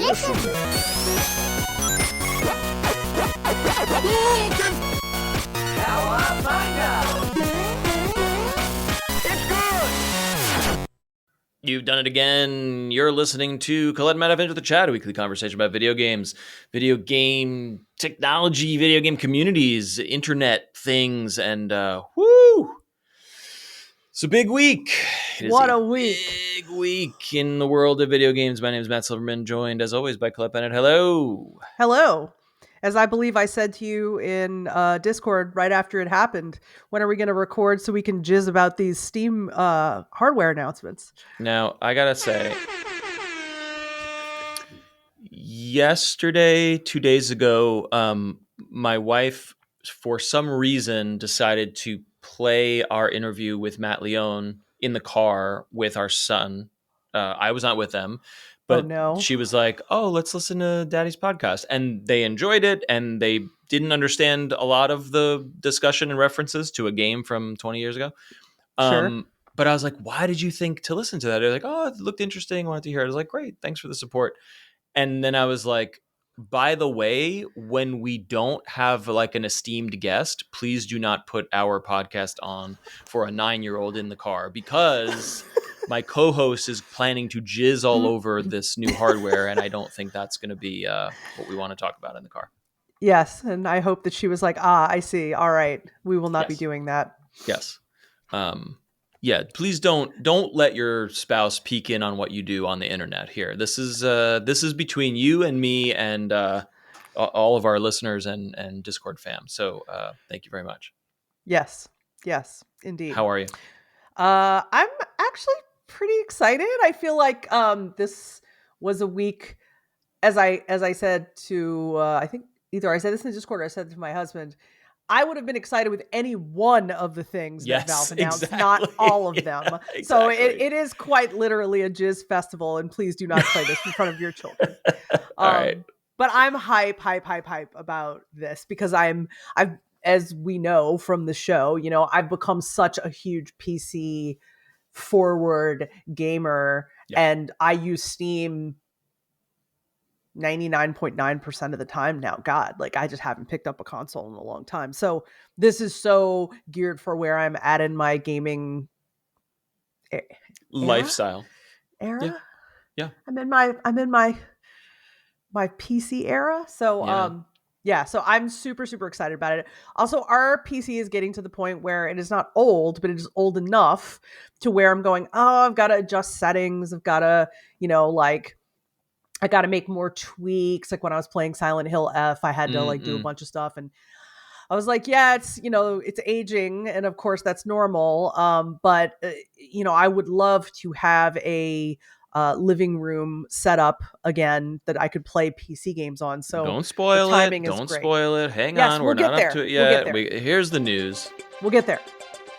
Awesome! You've done it again. You're listening to Colette and Matt Have Entered the Chat, a weekly conversation about video games, video game technology, video game communities, internet things, and whoo! It's a big week. What a week. Big week in the world of video games. My name is Matt Silverman, joined as always by Colette Bennett. Hello. Hello. As I believe I said to you in Discord right after it happened, when are we going to record so we can jizz about these Steam hardware announcements? Now, I gotta say, yesterday, 2 days ago, my wife, for some reason, decided to play our interview with Matt Leone in the car with our son. I was not with them, but she was like, "Oh, let's listen to Daddy's podcast," and they enjoyed it, and they didn't understand a lot of the discussion and references to a game from 20 years ago. Sure. But I was like, "Why did you think to listen to that?" They're like, "Oh, it looked interesting. I wanted to hear it." I was like, "Great, thanks for the support." And then I was like, by the way, when we don't have like an esteemed guest, please do not put our podcast on for a 9-year-old in the car, because my co-host is planning to jizz all over this new hardware, and I don't think that's going to be what we want to talk about in the car. Yes, and I hope that she was like, I see. All right, we will not be doing that. Yes. Yeah, please don't let your spouse peek in on what you do on the internet here. This is between you and me and all of our listeners and Discord fam. So thank you very much. Yes, indeed. How are you? I'm actually pretty excited. I feel like this was a week, as I said to I think either I said this in Discord or I said it to my husband. I would have been excited with any one of the things that Valve announced, not all of them. Exactly. So it is quite literally a jizz festival, and please do not play this in front of your children. All right. But I'm hype about this because I've, as we know from the show, I've become such a huge PC forward gamer, and I use Steam 99.9% of the time now. God, like I just haven't picked up a console in a long time. So this is so geared for where I'm at in my gaming lifestyle era. Yeah. I'm in my PC era. So so I'm super, super excited about it. Also, our PC is getting to the point where it is not old, but it is old enough to where I'm going, I've got to adjust settings. I've got to, I got to make more tweaks. Like when I was playing Silent Hill F, I had to do a bunch of stuff. And I was like, it's aging. And of course that's normal. But I would love to have a living room set up again that I could play PC games on. So don't spoil it. Don't spoil it. Hang on. We're not up to it yet. Here's the news. We'll get there.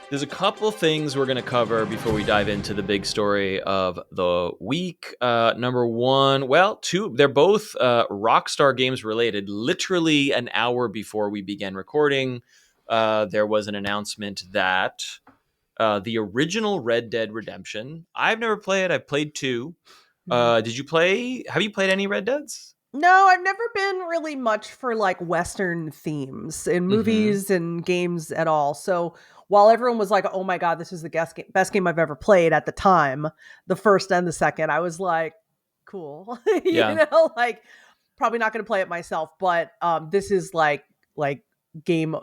There's a couple of things we're going to cover before we dive into the big story of the week. Number one, two. They're both Rockstar Games related. Literally an hour before we began recording, there was an announcement that the original Red Dead Redemption, I've never played. I've played 2. Did you play? Have you played any Red Deads? No, I've never been really much for like Western themes in movies and games at all. So while everyone was like, oh my God, this is the best game I've ever played at the time, the first and the second, I was like, cool. Like probably not going to play it myself, but this is like game.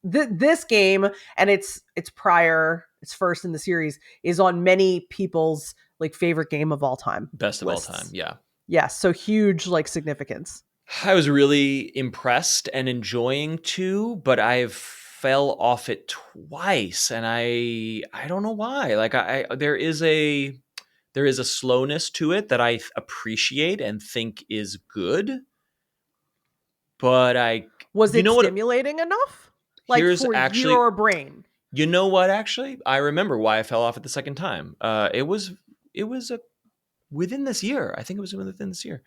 This game and its first in the series is on many people's like favorite game of all time. Best of all time. Yeah. Yes, so huge like significance. I was really impressed and enjoying 2, but I've fell off it twice, and I don't know why. Like there is a slowness to it that I appreciate and think is good. But was it stimulating enough? Like for your brain? You know what? Actually, I remember why I fell off it the second time. It was within this year. I think it was within this year.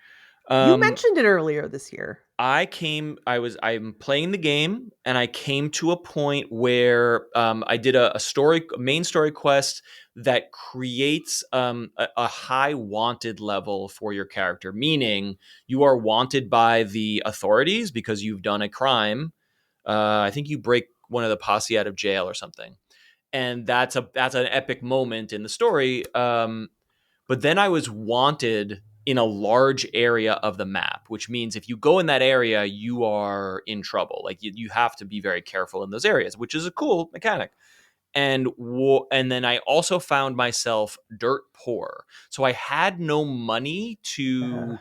You Um, mentioned it earlier this year. I'm playing the game, and I came to a point where I did a main story quest that creates a high wanted level for your character, meaning you are wanted by the authorities because you've done a crime. I think you break one of the posse out of jail or something, and that's an epic moment in the story. But then I was wanted in a large area of the map, which means if you go in that area, you are in trouble. Like you have to be very careful in those areas, which is a cool mechanic. And then I also found myself dirt poor, so I had no money Uh, to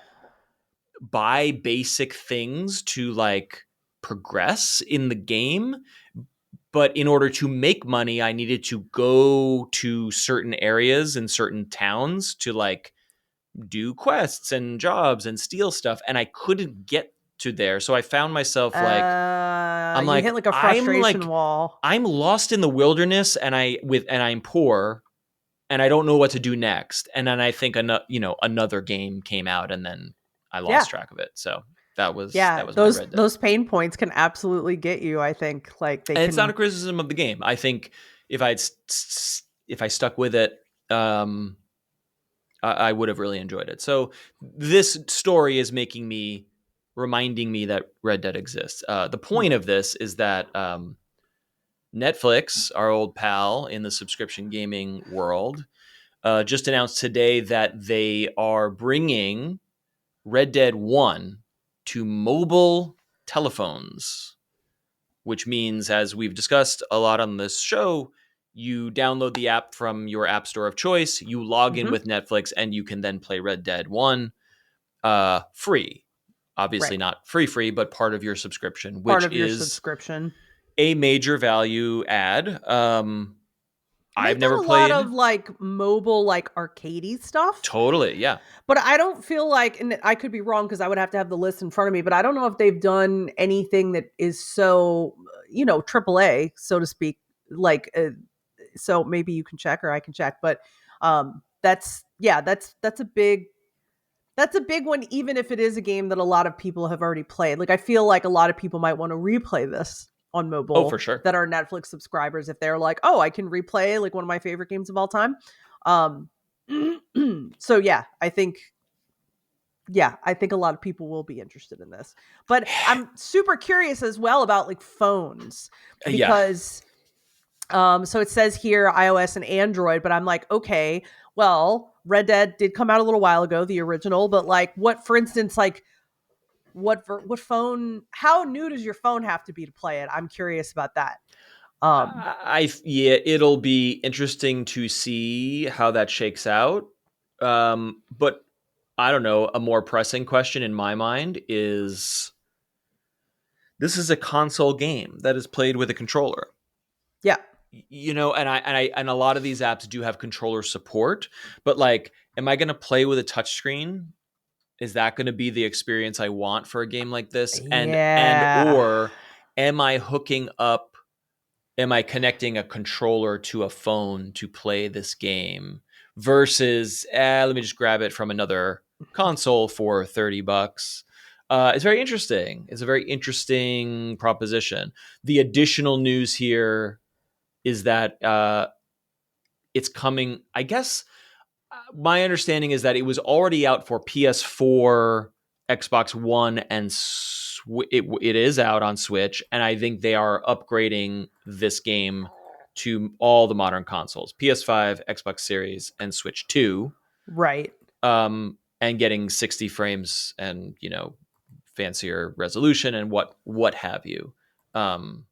buy basic things to like progress in the game. But in order to make money, I needed to go to certain areas and certain towns to like do quests and jobs and steal stuff, and I couldn't get to there. So I found myself like I'm you like hit like a I'm frustration like wall. I'm lost in the wilderness, and I'm poor, and I don't know what to do next. And then I think another game came out, and then I lost Yeah. track of it. So that was my Those Red Dead. those pain points can absolutely get you. I think like they And it's not a can. criticism of the game. I think if I stuck with it, um, I would have really enjoyed it. So this story is reminding me that Red Dead exists. The point Mhm. of this is that Netflix, our old pal in the subscription gaming world, just announced today that they are bringing Red Dead 1 to mobile telephones, which means, as we've discussed a lot on this show, you download the app from your app store of choice, you log in Mhm. with Netflix, and you can then play Red Dead 1 free. Obviously, Right. not free, but part of your subscription, Part which of your is subscription. a major value add. They've I've never done a lot played. of like mobile, like arcadey stuff, Totally, yeah. but I don't feel like, and I could be wrong because I would have to have the list in front of me, but I don't know if they've done anything that is so, AAA, so to speak. Like, so maybe you can check or I can check, but that's a big one, even if it is a game that a lot of people have already played. Like, I feel like a lot of people might want to replay this on Oh, for mobile sure. that are Netflix subscribers if they're like, oh, I can replay like one of my favorite games of all time. Um, so I think a lot of people will be interested in this. But I'm super curious as well about like phones Yeah. because so it says here iOS and Android, but I'm like, okay, well, Red Dead did come out a little while ago, the original, but like what, for instance, like what phone, how new does your phone have to be to play it? I'm curious about that. Um, Yeah, it'll be interesting to see how that shakes out. But I don't know. A more pressing question in my mind is this is a console game that is played with a controller. yeah. And a lot of these apps do have controller support, but like, am I going to play with a touchscreen? Is that going to be the experience I want for a game like this? And Yeah. or am I hooking up am I connecting a controller to a phone to play this game versus let me just grab it from another console for $30. It's very interesting. It's a very interesting proposition. The additional news here is that it's coming. I guess my understanding is that it was already out for PS4, Xbox One, and it is out on Switch. And I think they are upgrading this game to all the modern consoles: PS5, Xbox Series, and Switch 2, Right. and getting 60 frames and fancier resolution and what have you. Um,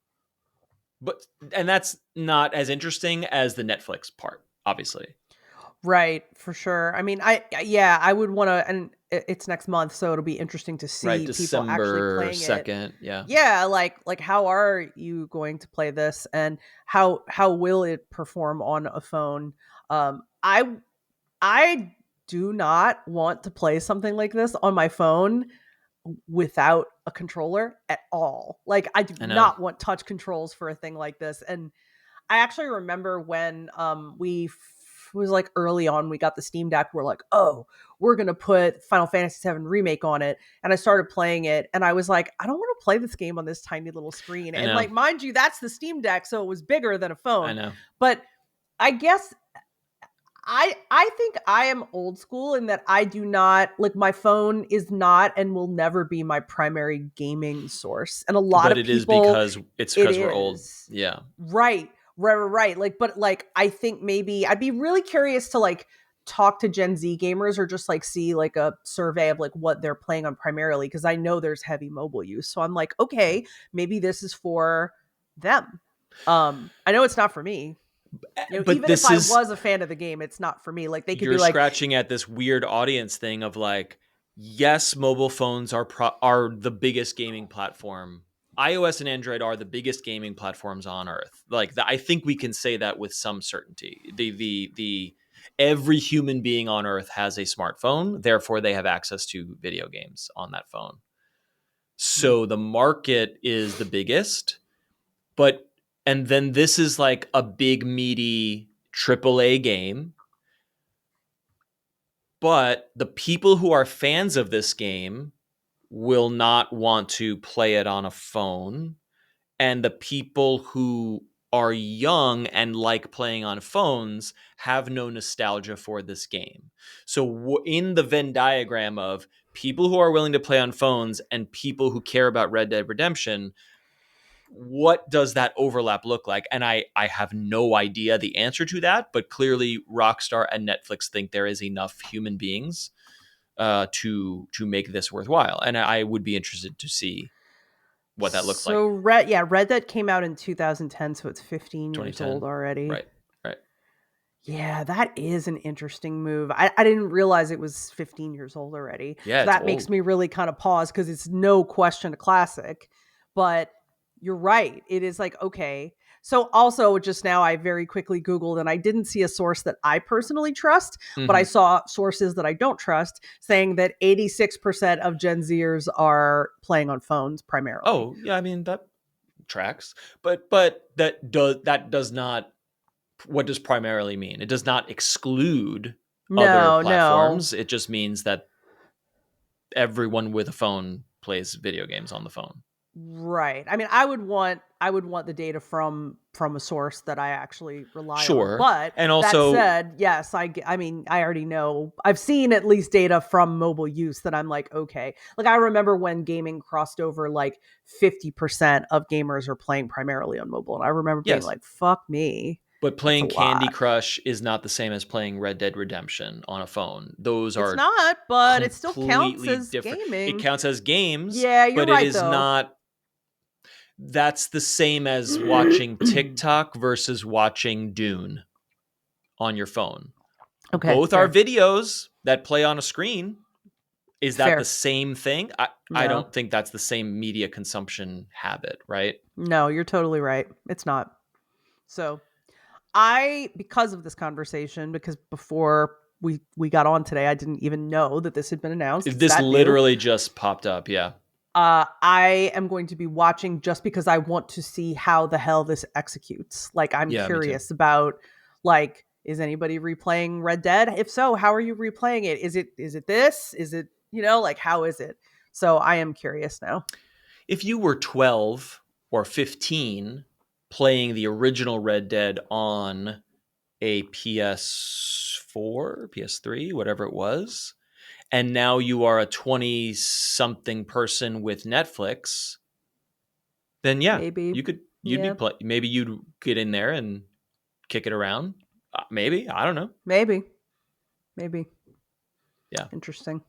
but and that's not as interesting as the Netflix part, obviously. Right, for sure. I mean, yeah, I would want to, and it's next month, so it'll be interesting to Right, see people actually December playing it. 2nd. Yeah. Yeah, like how are you going to play this, and how will it perform on a phone? I do not want to play something like this on my phone without a controller at all. Like, I do I know. not want touch controls for a thing like this. And I actually remember when it was like early on, we got the Steam Deck. We're like, oh, we're going to put Final Fantasy VII Remake on it. And I started playing it and I was like, I don't want to play this game on this tiny little screen. I And know. like, mind you, that's the Steam Deck. So it was bigger than a I phone. know. But I guess I think I am old school in that I do not like my phone is not and will never be my primary gaming source. And a lot But of it is people it because we're old. is. Yeah. Right. Like, but like I think maybe I'd be really curious to like talk to Gen Z gamers or just like see like a survey of like what they're playing on primarily because I know there's heavy mobile use. So I'm like, okay, maybe this is for them. I know it's not for me. But Even if this I is was a fan of the game, it's not for me. Like they could you're be like, scratching at this weird audience thing of like, yes, mobile phones are the biggest gaming platform. iOS and Android are the biggest gaming platforms on earth. Like I think we can say that with some certainty. The every human being on earth has a smartphone, therefore they have access to video games on that phone. So the market is the biggest, but and then this is like a big meaty AAA game. But the people who are fans of this game will not want to play it on a phone. And the people who are young and like playing on phones have no nostalgia for this game. So in the Venn diagram of people who are willing to play on phones and people who care about Red Dead Redemption, what does that overlap look like? And I have no idea the answer to that, but clearly Rockstar and Netflix think there is enough human beings to make this worthwhile. And I would be interested to see what that looks like. so Red Dead came out in 2010, so it's 15 years old 2010. already. Right. Right. Yeah, that is an interesting move. I didn't realize it was 15 years old already. Yeah, So it's that makes old. me really kind of pause because it's no question a classic. But you're right. It is like, okay. So also just now I very quickly Googled and I didn't see a source that I personally trust, but I Mm-hmm. saw sources that I don't trust saying that 86% of Gen Zers are playing on phones primarily. Oh, yeah, I mean that tracks. But that does not, what does primarily mean? It does not exclude other No. platforms. It just means that everyone with a phone plays video games on the phone. Right. I mean, I would want the data from a source that I actually rely on. Sure. But And that also, said, yes, I mean, I already know. I've seen at least data from mobile use that I'm like, okay. Like I remember when gaming crossed over like 50% of gamers are playing primarily on mobile and I remember being yes, like, fuck me. but That's a playing Candy lot. Crush is not the same as playing Red Dead Redemption on a phone. Those It's are not, but it still counts completely as different. It gaming. counts as games, Yeah, you're but it right is though. not. That's the same as watching TikTok versus watching Dune on your phone. Okay, Both are fair. videos that play on a screen. Is that the Fair. same thing? I No. don't think that's the same media consumption habit, right? No, you're totally right. It's not. So because of this conversation, because before we got on today, I didn't even know that this had been announced. It's This that new. literally just popped up. Yeah. I am going to be watching just because I want to see how the hell this executes. Like I'm Yeah, me too. curious about like is anybody replaying Red Dead? If so, how are you replaying it? Is it this? Is it, like how is it? So I am curious now. If you were 12 or 15 playing the original Red Dead on a PS4, PS3, whatever it was, and now you are a 20 something person with Netflix, then yeah, Maybe. you'd be Yeah. play, maybe you'd get in there and kick it around. Maybe, I don't know. Maybe. Maybe. Yeah. Interesting.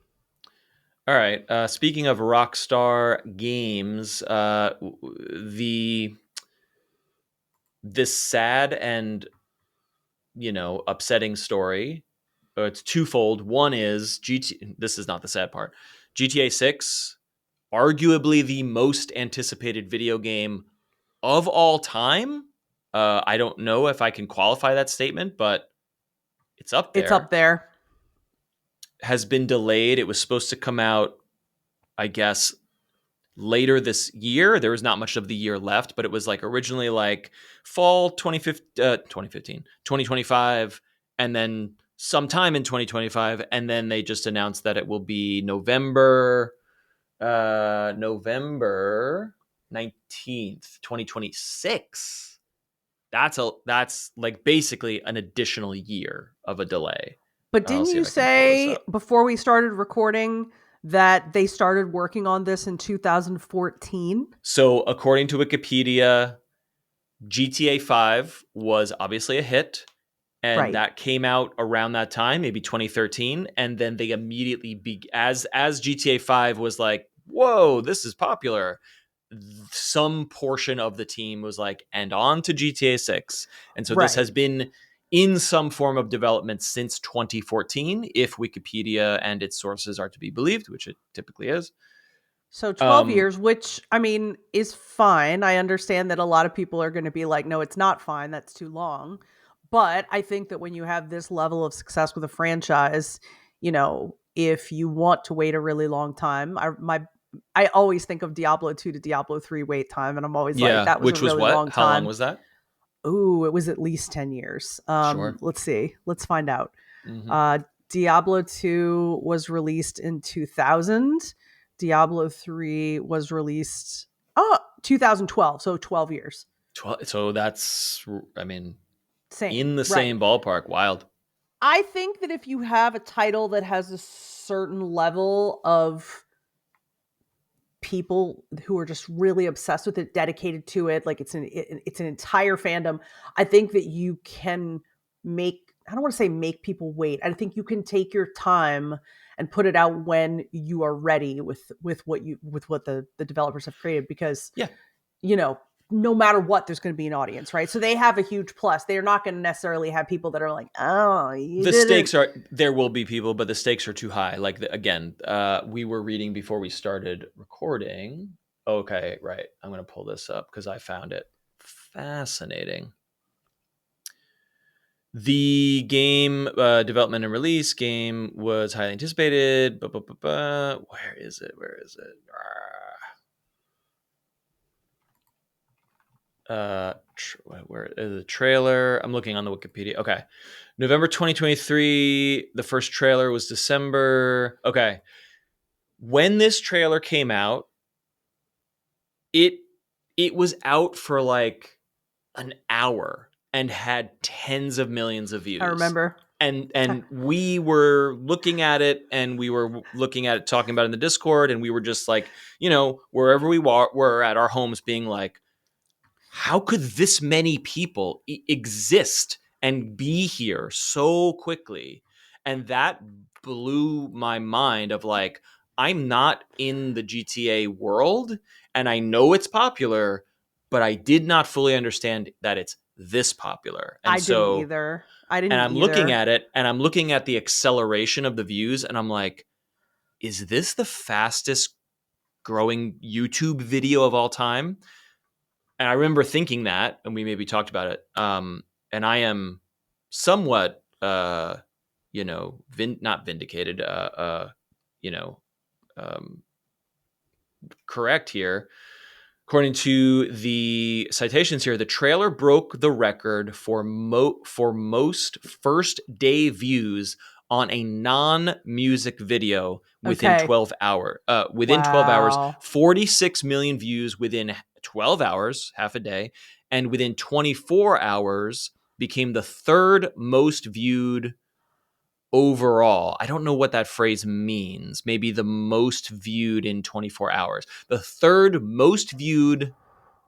All right. Speaking of Rockstar Games, the this sad and upsetting story. It's twofold. One is This is not the sad part. GTA 6, arguably the most anticipated video game of all time. I don't know if I can qualify that statement, but it's up It's up there. there. Has been delayed. It was supposed to come out, I guess, later this year. There was not much of the year left, but it was like originally like fall 2015, 2025, and then sometime in 2025, and then they just announced that it will be November 19th, 2026. That's like basically an additional year of a delay. But I'll didn't see you if I can pull this say up. before we started recording that they started working on this in 2014? So according to Wikipedia, GTA 5 was obviously a hit, and Right. that came out around that time, maybe 2013, and then they immediately as GTA 5 was like, "Whoa, this is popular." Some portion of the team was like, "And on to GTA 6." And so this Right. has been in some form of development since 2014, if Wikipedia and its sources are to be believed, which it typically is. So 12 Um, years, which I mean is fine. I understand that a lot of people are going to be like, no, it's not fine. That's too long. But I think that when you have this level of success with a franchise, if you want to wait a really long time, I always think of Diablo 2 to Diablo 3 wait time, and I'm always like, yeah, that was a which was really what? long How long time. was that? Ooh, it was at least 10 years. Sure. Let's see. Let's find out. Hmm. Uh, Diablo 2 was released in 2000. Diablo 3 was released 2012, so 12 years. 12, so that's, I mean, Same, in the right. same ballpark. Wild. I think that if you have a title that has a certain level of people who are just really obsessed with it, dedicated to it, like it's an entire fandom, I think that you can make, I don't want to say make people wait. I think you can take your time and put it out when you are ready with what the developers have created, because Yeah. you know no matter what, there's going to be an audience, right? So they have a huge plus. They're not going to necessarily have people that are like, oh, you The didn't. stakes are, there will be people, but the stakes are too high. Like, again, we were reading before we started recording. Okay, right. I'm going to pull this up because I found it fascinating. The game development and release game was highly anticipated. Where is it? Where is it? Where is the trailer? I'm looking on the Wikipedia. Okay. November 2023. The first trailer was December. Okay. When this trailer came out, it it was out for like an hour and had tens of millions of I views. remember. And we were looking at it, and we were looking at it, talking about it in the Discord, and we were just like, wherever we were at our homes, being like, how could this many people exist and be here so quickly? And that blew my mind of like, I'm not in the GTA world, and I know it's popular, but I did not fully understand that it's this popular. And I didn't so, either. I and didn't I'm looking either. at it, and I'm looking at the acceleration of the views, and I'm like, is this the fastest growing YouTube video of all time? And I remember thinking that, and we maybe talked about it. And I am somewhat, not vindicated, you know, um, correct here. According to the citations here, the trailer broke the record for most first day views on a non-music video within Okay. 12 hours. Within 12 hours, Wow. 46 million views within 12 hours, half a day, and within 24 hours became the third most viewed overall. I don't know what that phrase means. Maybe the most viewed in 24 hours. The third most viewed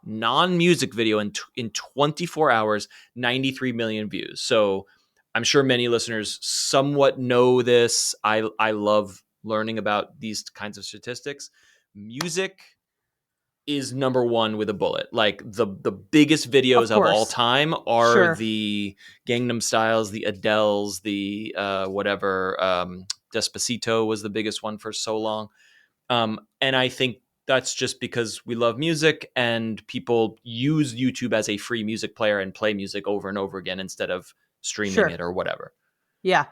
non-music video in 24 hours, 93 million views. So I'm sure many listeners somewhat know this. I love learning about these kinds of statistics. Music is number one with a bullet. Like the biggest Of videos of all course. time are Sure. the Gangnam Styles, the Adeles, the whatever. Despacito was the biggest one for so long. And I think that's just because we love music, and people use YouTube as a free music player and play music over and over again instead of streaming Sure. it or whatever. Yeah.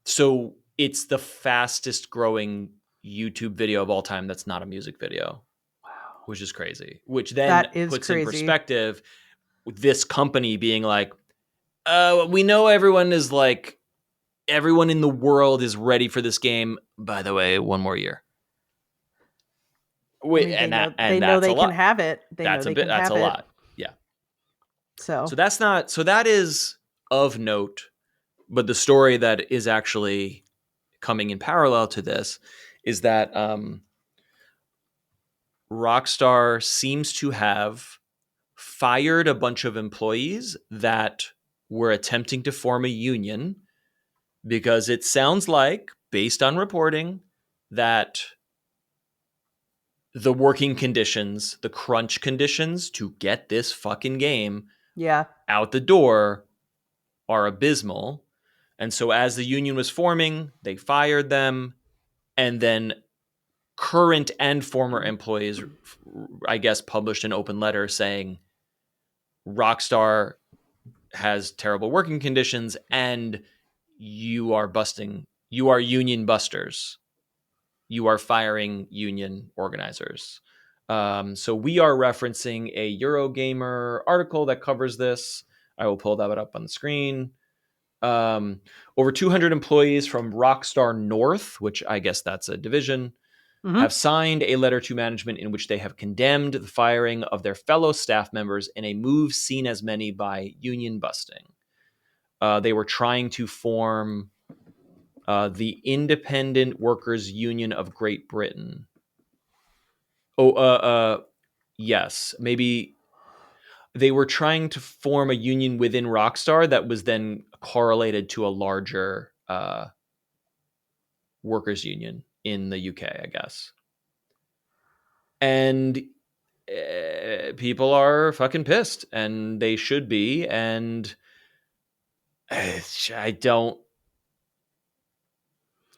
So it's the fastest growing YouTube video of all time that's not a music video, Wow. which is crazy. Which then That is puts in crazy. perspective this company being like, We know everyone is like, everyone in the world is ready for this game. By the way, one more year. I mean, And they know that's a they can lot. have it. They know That's a they bit. can That's a have it. lot. Yeah. So So that is of note. But the story that is actually coming in parallel to this is that Rockstar seems to have fired a bunch of employees that were attempting to form a union, because it sounds like, based on reporting, that the working conditions, the crunch conditions to get this fucking game yeah. out the door are abysmal. And so as the union was forming, they fired them. And then current and former employees, I guess, published an open letter saying Rockstar has terrible working conditions and you are union busters. You are firing union organizers. So we are referencing a Eurogamer article that covers this. I will pull that up on the screen. Over 200 employees from Rockstar North, which I guess that's a division, have Mm-hmm. signed a letter to management in which they have condemned the firing of their fellow staff members in a move seen as many by union busting. They were trying to form the Independent Workers Union of Great Britain. Oh, yes, maybe they were trying to form a union within Rockstar that was then correlated to a larger workers union in the UK, I guess. And people are fucking pissed, and they should be. And I don't,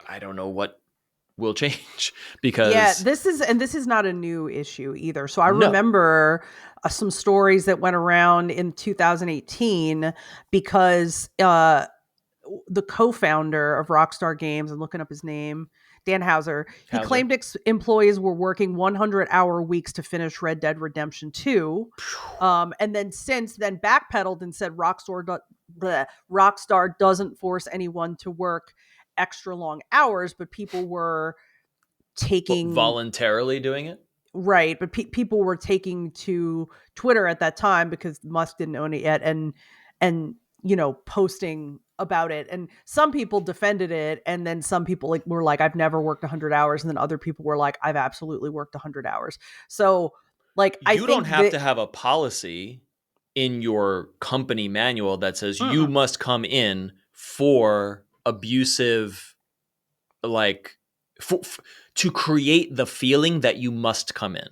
I don't know what will change Yeah, because this is not a new issue either. So I no, remember some stories that went around in 2018 because the co-founder of Rockstar Games, I'm looking up his name, Dan Houser, he Hauser. claimed employees were working 100-hour weeks to finish Red Dead Redemption 2. And then since then backpedaled and said Rockstar doesn't force anyone to work extra long hours, but people were taking Voluntarily doing it. right, but people were taking to Twitter at that time because Musk didn't own it yet, and posting about it, and some people defended it, and then some people were like, I've never worked 100 hours, and then other people were like, I've absolutely worked 100 hours. So I You don't think have that to have a policy in your company manual that says you mm-mm. must come in for abusive, like, to create the feeling that you must come in.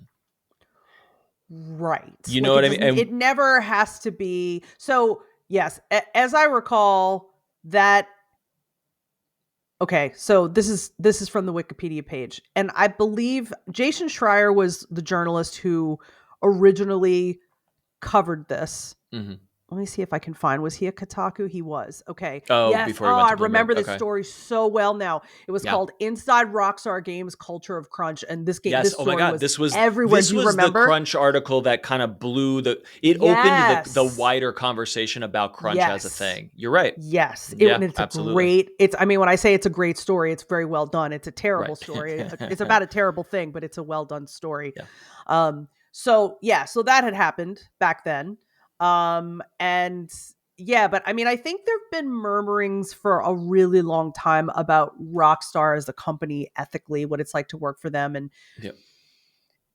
Right. You know Like what I mean? And it never has to be. So, yes, as I recall that okay, so this is from the Wikipedia page, and I believe Jason Schreier was the journalist who originally covered this. mhm. Let me see if I can find. Was he a Kotaku? He was. Okay. Oh, Yes. before Oh, he went I to Bloomberg. remember this Okay. story so well now. It was Yeah. called Inside Rockstar Games Culture of Crunch, and Yes. this Oh my story God. was everywhere. Do you The remember? Crunch article that kind of blew it opened the Yes. wider conversation about Crunch as a Yes. thing. You're right. Yes, Yeah, it's a absolutely. great. It's. I mean, when I say it's a great story, it's very well done. It's a terrible Right. story. It's about a terrible thing, but it's a well done story. Yeah. So yeah, so that had happened back then. And yeah, but I mean, I think there've been murmurings for a really long time about Rockstar as a company ethically, what it's like to work for them, Yeah.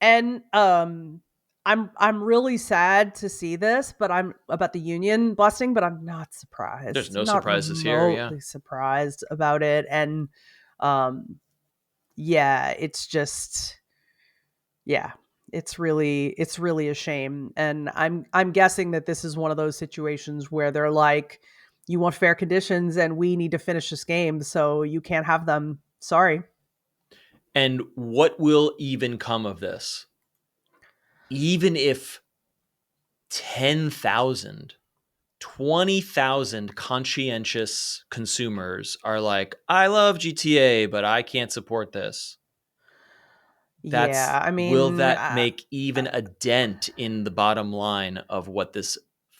and I'm really sad to see this, but I'm about the union busting, but I'm not There's surprised. I'm no not surprises here. Yeah. remotely surprised about it. And um yeah, it's just yeah, it's really a shame. And I'm guessing that this is one of those situations where they're like, you want fair conditions and we need to finish this game, so you can't have them. Sorry. And what will even come of this? Even if 10,000, 20,000 conscientious consumers are like, I love GTA, but I can't support this. Yeah, I Will mean, that make even a dent in the bottom line of what this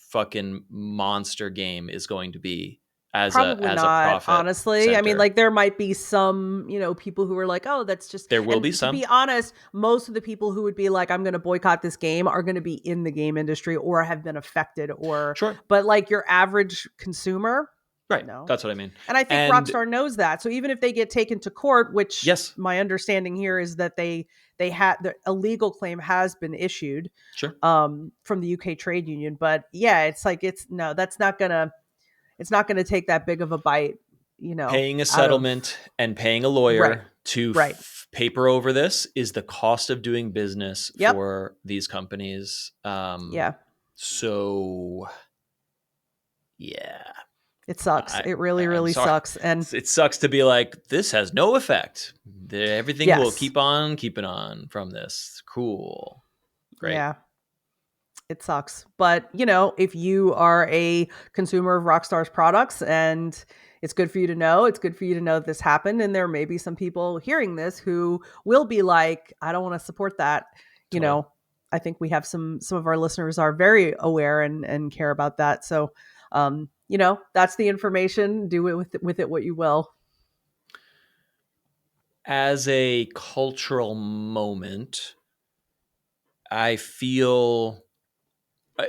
fucking monster game is going to be as Probably a not, profit honestly. I mean, center. like there might be some, people who are like, oh, that's just, There will be and to some. be honest, most of the people who would be like, I'm going to boycott this game are going to be in the game industry or have been affected Sure. but like your average consumer, Right. no. That's what I mean. And I think And Rockstar knows that. So even if they get taken to court, which yes, my understanding here is that they had a legal claim has been issued sure. from the UK trade union, but yeah, it's like that's not gonna take that big of a bite, Paying a out of settlement and paying a right, lawyer to right. paper over this is the cost of doing business Yep. for these companies. Yeah. So yeah, It sucks. It really, I'm really sorry. sucks. And It sucks to be like, this has no effect. Everything will yes. keep on keeping on from this. Cool. Great. Yeah. It sucks. But, if you are a consumer of Rockstar's products and it's good for you to know, it's good for you to know this happened. And there may be some people hearing this who will be like, I don't want to support that. Totally. I think we have some of our listeners are very aware and care about that. So, that's the information. Do it with it what you will. As a cultural moment, I feel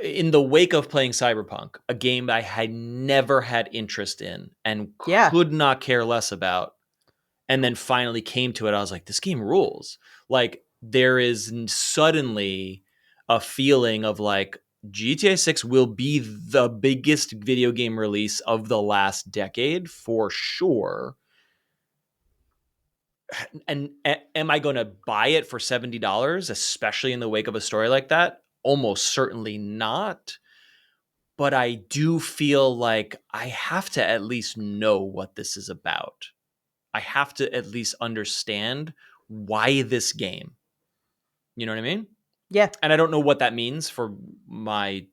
in the wake of playing Cyberpunk, a game I had never had interest in and Yeah. could not care less about, and then finally came to it, I was like, this game rules. Like, there is suddenly a feeling of like, GTA 6 will be the biggest video game release of the last decade for sure. And am I going to buy it for $70, especially in the wake of a story like that? Almost certainly not. But I do feel like I have to at least know what this is about. I have to at least understand why this game. You know what I mean? Yeah. And I don't know what that means for my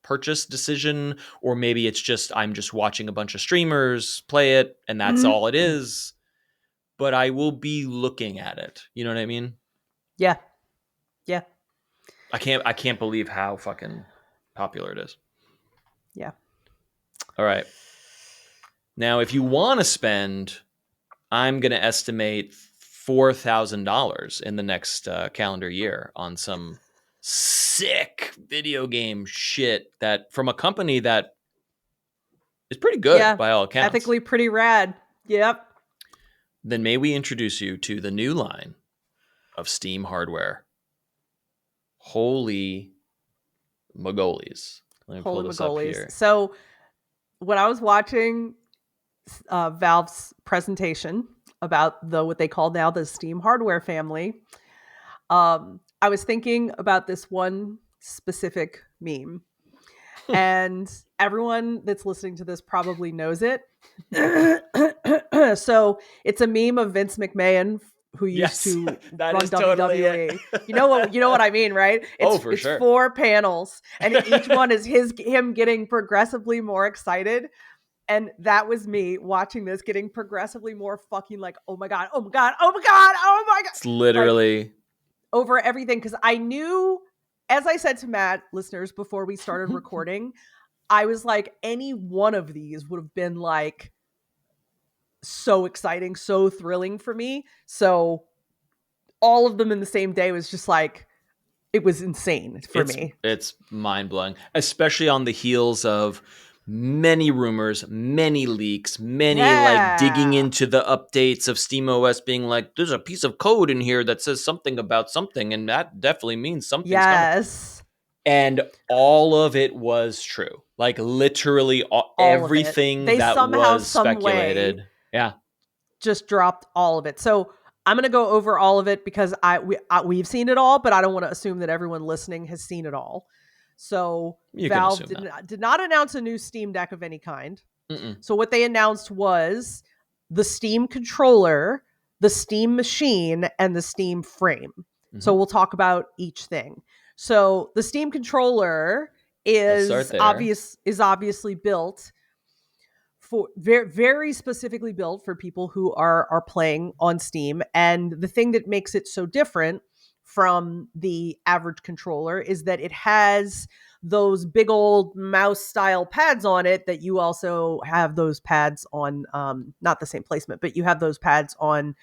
purchase decision, or maybe it's just I'm just watching a bunch of streamers play it and that's all it is. But I will be looking at it. You know what I mean? Yeah. Yeah. I can't believe how fucking popular it is. Yeah. All right. Now, if you want to spend, I'm going to estimate $4,000 in the next calendar year on some sick video game shit that from a company that is pretty good Yeah. by all accounts. Ethically pretty rad. Yep. Then may we introduce you to the new line of Steam hardware. Holy Mogolies. Let me pull Holy this up Mogolies. here. So when I was watching Valve's presentation about what they call now the Steam hardware family, I was thinking about this one specific meme. And everyone that's listening to this probably knows it. So it's a meme of Vince McMahon who used to that run is totally WWE. it. You know what I mean, right? For sure. 4 panels, and each one is him getting progressively more excited. And that was me watching this, getting progressively more fucking like, oh my god, oh my god, oh my god, oh my god. It's literally like, over everything, because I knew, as I said to Matt, listeners, before we started recording, I was like, any one of these would have been like so exciting, so thrilling for me. So all of them in the same day was just like, it was insane for me. It's mind-blowing, especially on the heels of many rumors, many leaks, many like digging into the updates of SteamOS being like, there's a piece of code in here that says something about something, and that definitely means something's coming. And all of it was true. Like literally everything they that somehow, was speculated. Yeah. Just dropped all of it. So I'm going to go over all of it because we've seen it all, but I don't want to assume that everyone listening has seen it all. So Valve did not announce a new Steam Deck of any kind. So what they announced was the Steam controller, the Steam machine, and the Steam frame. So we'll talk about each thing. So the Steam controller is obviously built for very, very specifically built for people who are playing on Steam. And the thing that makes it so different from the average controller is that it has those big old mouse style pads on it, that you also have those pads on, not the same placement, but you have those pads on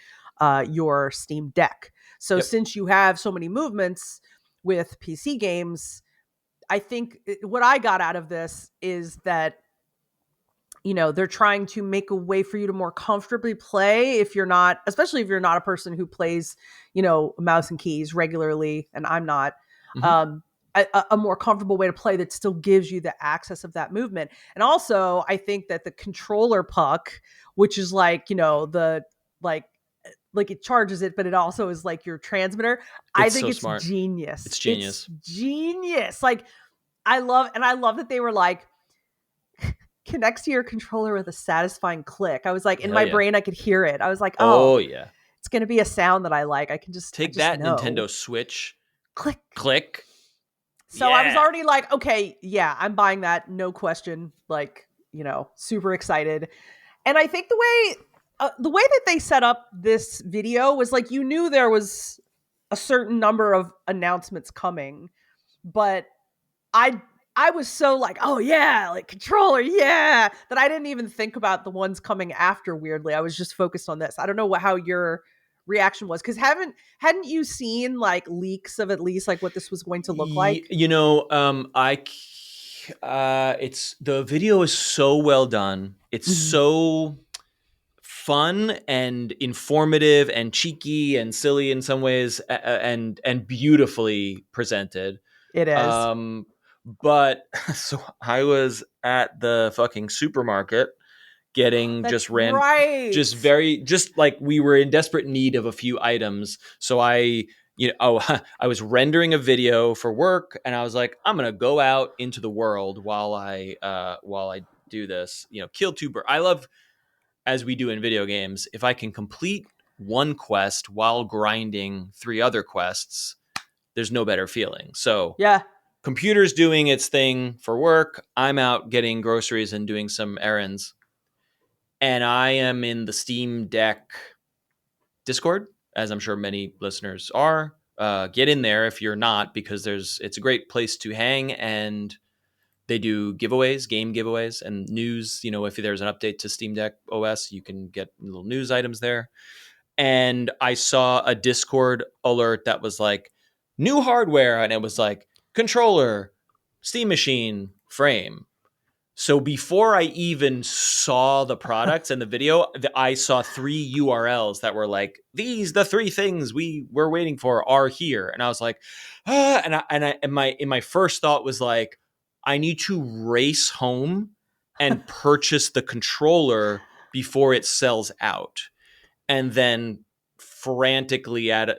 your Steam Deck. So Yep. since you have so many movements with PC games, I think what I got out of this is that, they're trying to make a way for you to more comfortably play if you're not, especially if you're not a person who plays, mouse and keys regularly, and I'm not. Mm-hmm. Um, a more comfortable way to play that still gives you the access of that movement. And also, I think that the controller puck, which is like, the like it charges it, but it also is like your transmitter. I It's think so it's smart. genius. It's It's genius. genius. Like I love that they were like, connects to your controller with a satisfying click. I was like, in Hell my yeah. brain, I could hear it. I was like, oh, Oh yeah. it's going to be a sound that I like. I Take just that, know. Nintendo Switch. Click. Click. So I was Yeah. already like, okay, yeah, I'm buying that. No question. Like, super excited. And I think the way that they set up this video was like, you knew there was a certain number of announcements coming, but I I was so like, oh yeah, like controller, yeah, that I didn't even think about the ones coming after. Weirdly, I was just focused on this. I don't know how your reaction was, because hadn't you seen like leaks of at least like what this was going to look like? It's the video is so well done. It's Mhm. so fun and informative and cheeky and silly in some ways, and beautifully presented. It is. Um, but so I was at the fucking supermarket getting That's right. just like we were in desperate need of a few items. So I was rendering a video for work, and I was like, I'm gonna go out into the world while I do this. Kill two birds. I love, as we do in video games, if I can complete one quest while grinding three other quests, there's no better feeling. So Yeah. computer's doing its thing for work. I'm out getting groceries and doing some errands. And I am in the Steam Deck Discord, as I'm sure many listeners are. Get in there if you're not, because it's a great place to hang, and they do giveaways, game giveaways, and news. If there's an update to Steam Deck OS, you can get little news items there. And I saw a Discord alert that was like, new hardware, and it was like controller, Steam Machine, frame. So before I even saw the products and the video, I saw 3 URLs that were like, the three things we were waiting for are here. And I was like, and my first thought was like, I need to race home and purchase the controller before it sells out. And then frantically I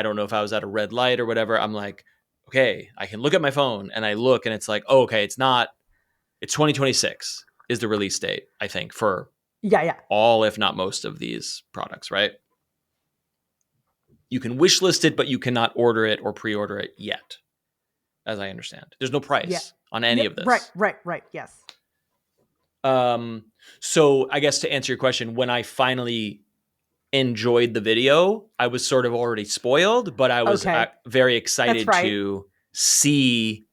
don't know if I was at a red light or whatever, I'm like, okay, I can look at my phone, and I look, and it's like, oh, okay, it's 2026 is the release date, I think, for Yeah, yeah. all, if not most, of these products, right? You can wish list it, but you cannot order it or pre-order it yet, as I understand. There's no Yeah. price on any Yep. of Right, this. right, right. Yes. So I guess to answer your question, when I finally enjoyed the video, I was sort of already spoiled, but I was Okay. very That's excited right. to see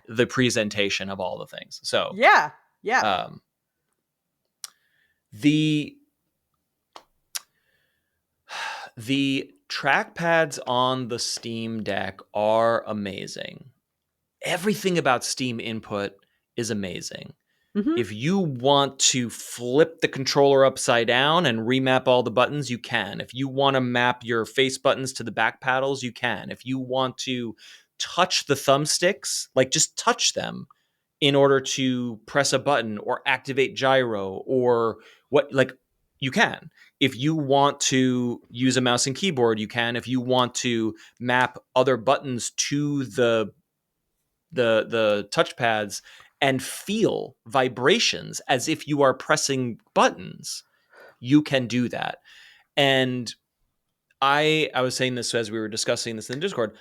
the presentation of all the things. So Yeah. Yeah. um, the the trackpads on the Steam Deck are amazing. Everything about Steam Input is amazing. Mhm. If you want to flip the controller upside down and remap all the buttons, you can. If you want to map your face buttons to the back paddles, you can. If you want to touch the thumbsticks, like just touch them in order to press a button or activate gyro or what, like, you can. If you want to use a mouse and keyboard, you can. If you want to map other buttons to the touchpads and feel vibrations as if you are pressing buttons, you can do that. And I was saying this as we were discussing this in Discord.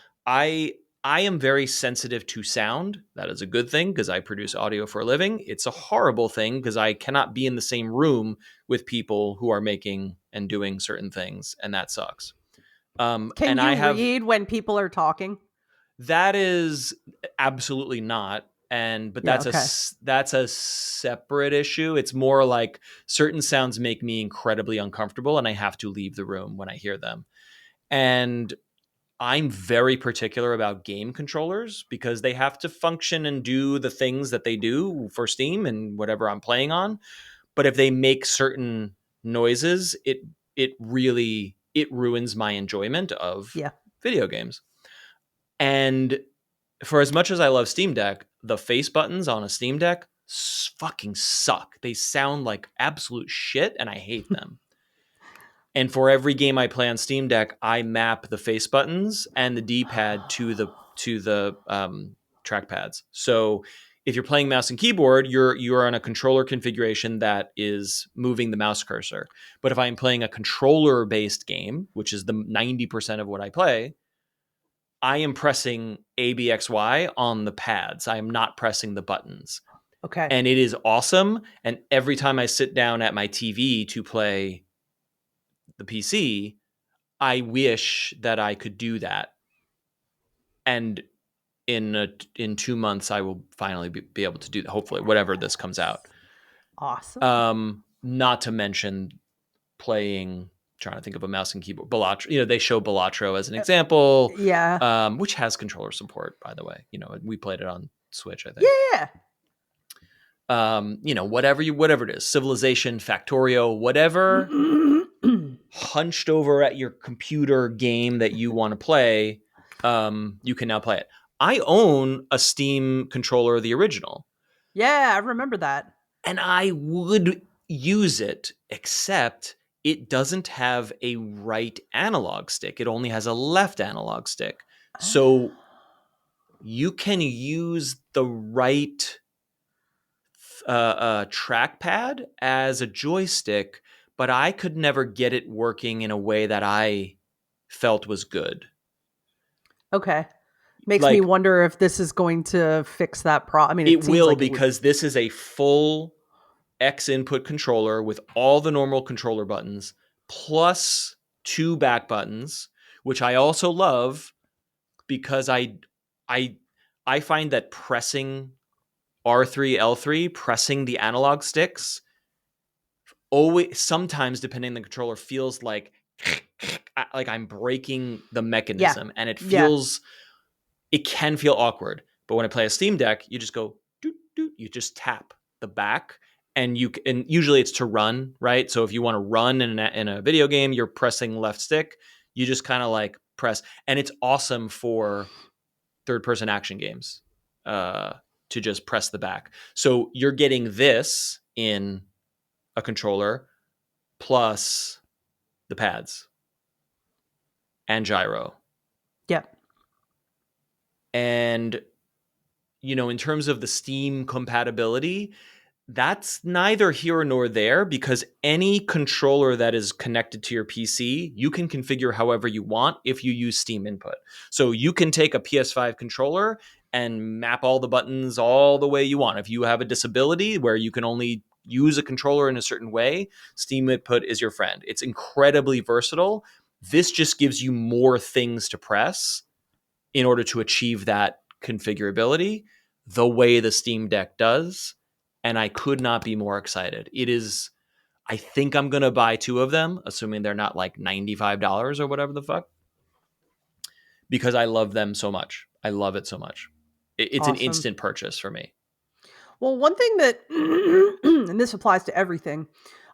I am very sensitive to sound. That is a good thing because I produce audio for a living. It's a horrible thing because I cannot be in the same room with people who are making and doing certain things, and that sucks. Can And I you have read when people are talking? that is absolutely not. but Yeah, okay. that's a separate issue. It's more like certain sounds make me incredibly uncomfortable and I have to leave the room when I hear them. And I'm very particular about game controllers because they have to function and do the things that they do for Steam and whatever I'm playing on. But if they make certain noises, it ruins my enjoyment of Yeah. video games. And for as much as I love Steam Deck, the face buttons on a Steam Deck fucking suck. They sound like absolute shit and I hate them. And for every game I play on Steam Deck, I map the face buttons and the D-pad to the trackpads. So if you're playing mouse and keyboard, you're on a controller configuration that is moving the mouse cursor. But if I'm playing a controller-based game, which is the 90% of what I play, I am pressing ABXY on the pads. I am not pressing the buttons. Okay. And it is awesome. And every time I sit down at my TV to play the PC, I wish that I could do that. And in 2 months, I will finally be able to do that. Hopefully, whatever this comes out. Awesome. Not to mention playing. Trying to think of a mouse and keyboard. Balatro. They show Balatro as an example, Yeah. which has controller support, by the way. We played it on Switch, I think. Yeah. Whatever it is, Civilization, Factorio, whatever hunched over at your computer game that you want to play, you can now play it. I own a Steam controller, the original, Yeah, I remember that. and I would use it, except it doesn't have a right analog stick. It only has a left analog stick. So you can use the right trackpad as a joystick, but I could never get it working in a way that I felt was good. Okay. Makes me Like wonder if this is going to fix that problem. I mean, it it seems will, like it would. because this is a full X input controller with all the normal controller buttons plus two back buttons, which I also love because I I find that pressing R3 L3, pressing the analog sticks, always, sometimes depending on the controller, feels like I'm breaking the Yeah. mechanism, and Yeah. it can feel awkward. But when I play a Steam Deck, you just go doot doot, you just tap the back, and usually it's to run, right? So if you want to run in a video game, you're pressing left stick. You just kind of like press, and it's awesome for third person action games, to just press the back. So you're getting this in a controller plus the pads and gyro. Yeah. And, in terms of the Steam compatibility, that's neither here nor there, because any controller that is connected to your PC, you can configure however you want if you use Steam Input. So you can take a PS5 controller and map all the buttons all the way you want. If you have a disability where you can only use a controller in a certain way, Steam Input is your friend. It's incredibly versatile. This just gives you more things to press in order to achieve that configurability the way the Steam Deck does. And I could not be more excited. It is, I think I'm going to buy two of them, assuming they're not like $95 or whatever the fuck, because I love them so much. I love it so much. It's an Awesome. instant purchase for me. Well, one thing that, and this applies to everything,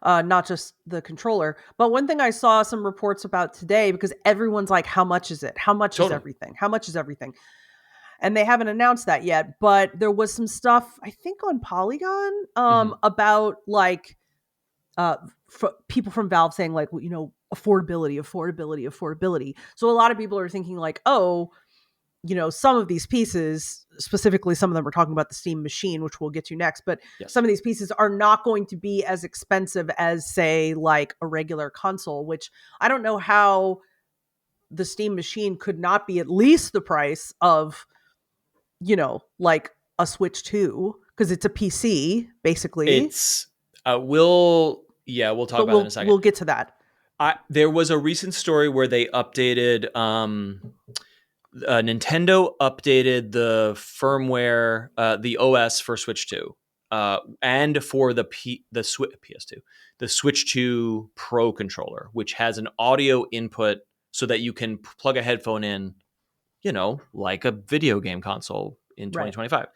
not just the controller, but one thing I saw some reports about today, because everyone's like, how much is it? How much is Totally. everything? How much is everything? And they haven't announced that yet, but there was some stuff, I think, on Polygon, about like people from Valve saying like, affordability, affordability, affordability. So a lot of people are thinking like, oh, some of these pieces, specifically some of them are talking about the Steam machine, which we'll get to next, but Yes. some of these pieces are not going to be as expensive as, say, like a regular console, which I don't know how the Steam machine could not be at least the price of, like a Switch 2, because it's a PC, basically. It's, we'll talk But about that in a second. we'll get to that. There was a recent story where they updated Nintendo updated the firmware, the OS for Switch 2, and for the PS2, the Switch 2 Pro controller, which has an audio input so that you can plug a headphone in, like a video game console in 2025.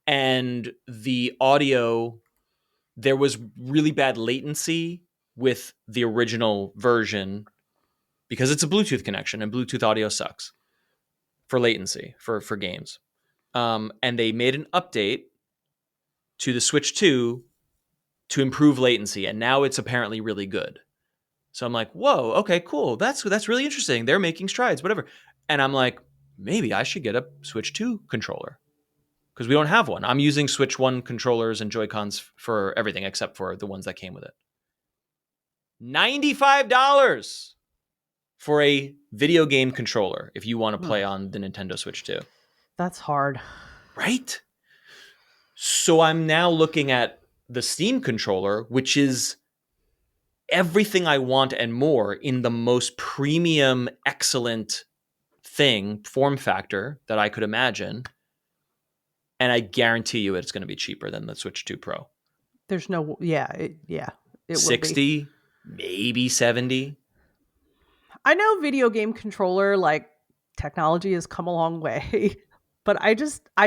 And the audio, there was really bad latency with the original version because it's a Bluetooth connection, and Bluetooth audio sucks for latency for games. And they made an update to the Switch 2 to improve latency, and now it's apparently really good. So I'm like, whoa, okay, cool. That's really interesting. They're making strides, whatever. And I'm like, maybe I should get a Switch 2 controller because we don't have one. I'm using Switch 1 controllers and Joy-Cons for everything except for the ones that came with it. $95 for a video game controller if you want to play on the Nintendo Switch 2. That's hard. Right? So I'm now looking at the Steam controller, which is everything I want and more in the most premium, excellent form factor that I could imagine. And I guarantee you it's going to be cheaper than the Switch 2 Pro. There's no, it 60, maybe 70. I know video game controller, like, technology has come a long way, but I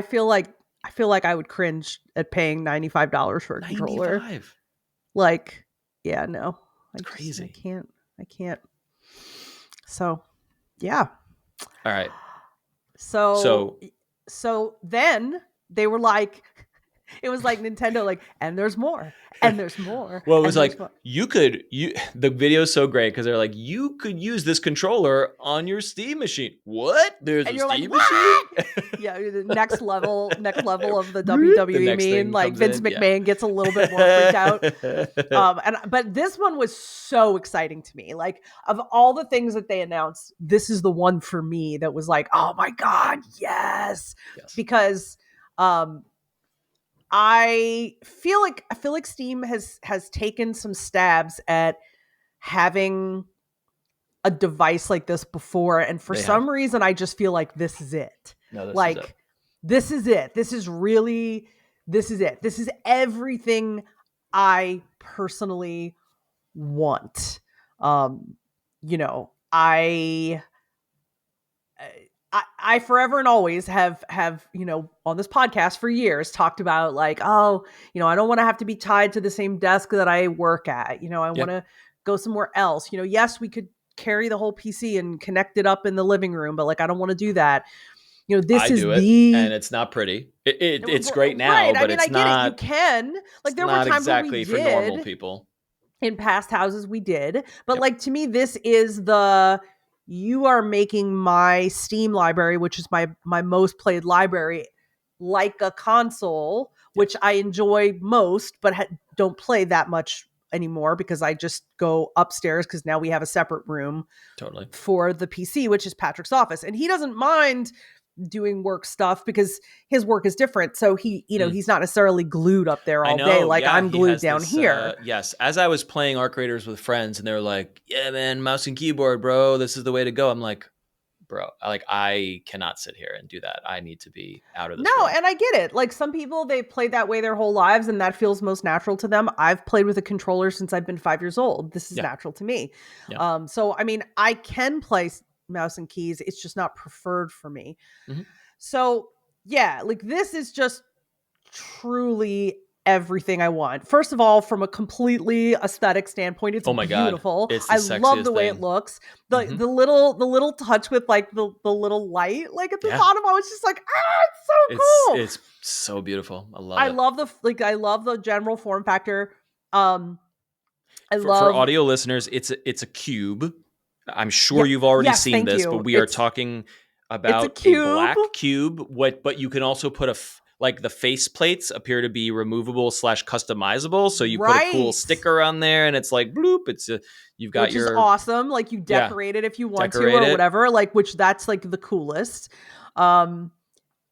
feel like I would cringe at paying $95 for a controller. Like, yeah, no. It's crazy. I can't. So, yeah. All right. So then they were like, it was like Nintendo, like, and there's more, and there's more. Well, it was like, the video is so great because they're like, you could use this controller on your Steam machine. What? There's a Steam machine? Yeah, the next level of the WWE meme, like Vince McMahon gets a little bit more freaked out. But this one was so exciting to me. Like, of all the things that they announced, this is the one for me that was like, oh my God, yes. Because I feel like Steam has taken some stabs at having a device like this before, and for some reason I just feel like this is it. No, this is it. This is it. This is everything I personally want. I forever and always have, on this podcast for years talked about like, I don't want to have to be tied to the same desk that I work at. I want to go somewhere else. Yes, we could carry the whole PC and connect it up in the living room, but like, I don't want to do that. And it's not pretty. It's great now, right. But it's not. You can, like, there were times exactly where we did, for normal people. In past houses we did, but like, to me, this is you are making my Steam library, which is my most played library, like a console, which I enjoy most, but don't play that much anymore because I just go upstairs because now we have a separate room for the PC, which is Patrick's office. And he doesn't mind doing work stuff because his work is different. So he, he's not necessarily glued up there all day. Like I'm glued down here. Yes. As I was playing Arc Raiders with friends and they were like, yeah, man, mouse and keyboard, bro, this is the way to go. I'm like, bro, I cannot sit here and do that. I need to be out of this room. And I get it. Like, some people, they played that way their whole lives and that feels most natural to them. I've played with a controller since I've been 5 years old. This is natural to me. So, I mean, I can play mouse and keys. It's just not preferred for me. Mm-hmm. So, like, this is just truly everything I want. First of all, from a completely aesthetic standpoint, it's beautiful. It's I love the way it looks. The little touch with like the little light like at the bottom. I was just like, it's so cool. It's so beautiful. I love it. I love the general form factor. For audio listeners, it's a cube. I'm sure you've already seen this, but we are talking about a black cube. But you can also put like the face plates appear to be removable / customizable. So you put a cool sticker on there and it's like bloop. You've got which is awesome. Like, you decorate it if you want to or whatever, like, which that's like the coolest. The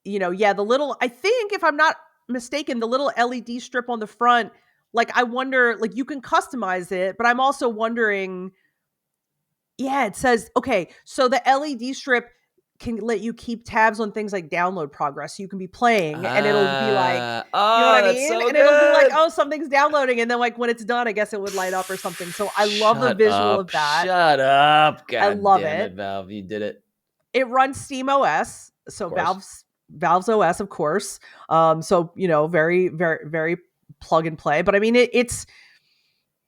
little, I think if I'm not mistaken, the little LED strip on the front, like, I wonder, like, you can customize it, but I'm also wondering, it says, okay, so the LED strip can let you keep tabs on things like download progress. So you can be playing and it'll be like, you know what I Oh, that's mean? so And it'll be like, good. oh, something's downloading. And then like when it's done, I guess it would light up or something. So I love the Shut visual up. of that. Shut up. I God love damn it. it, Valve. You did it. It runs SteamOS. Of So course. Valve's OS, of course. So, very, very, very plug and play. But I mean, it's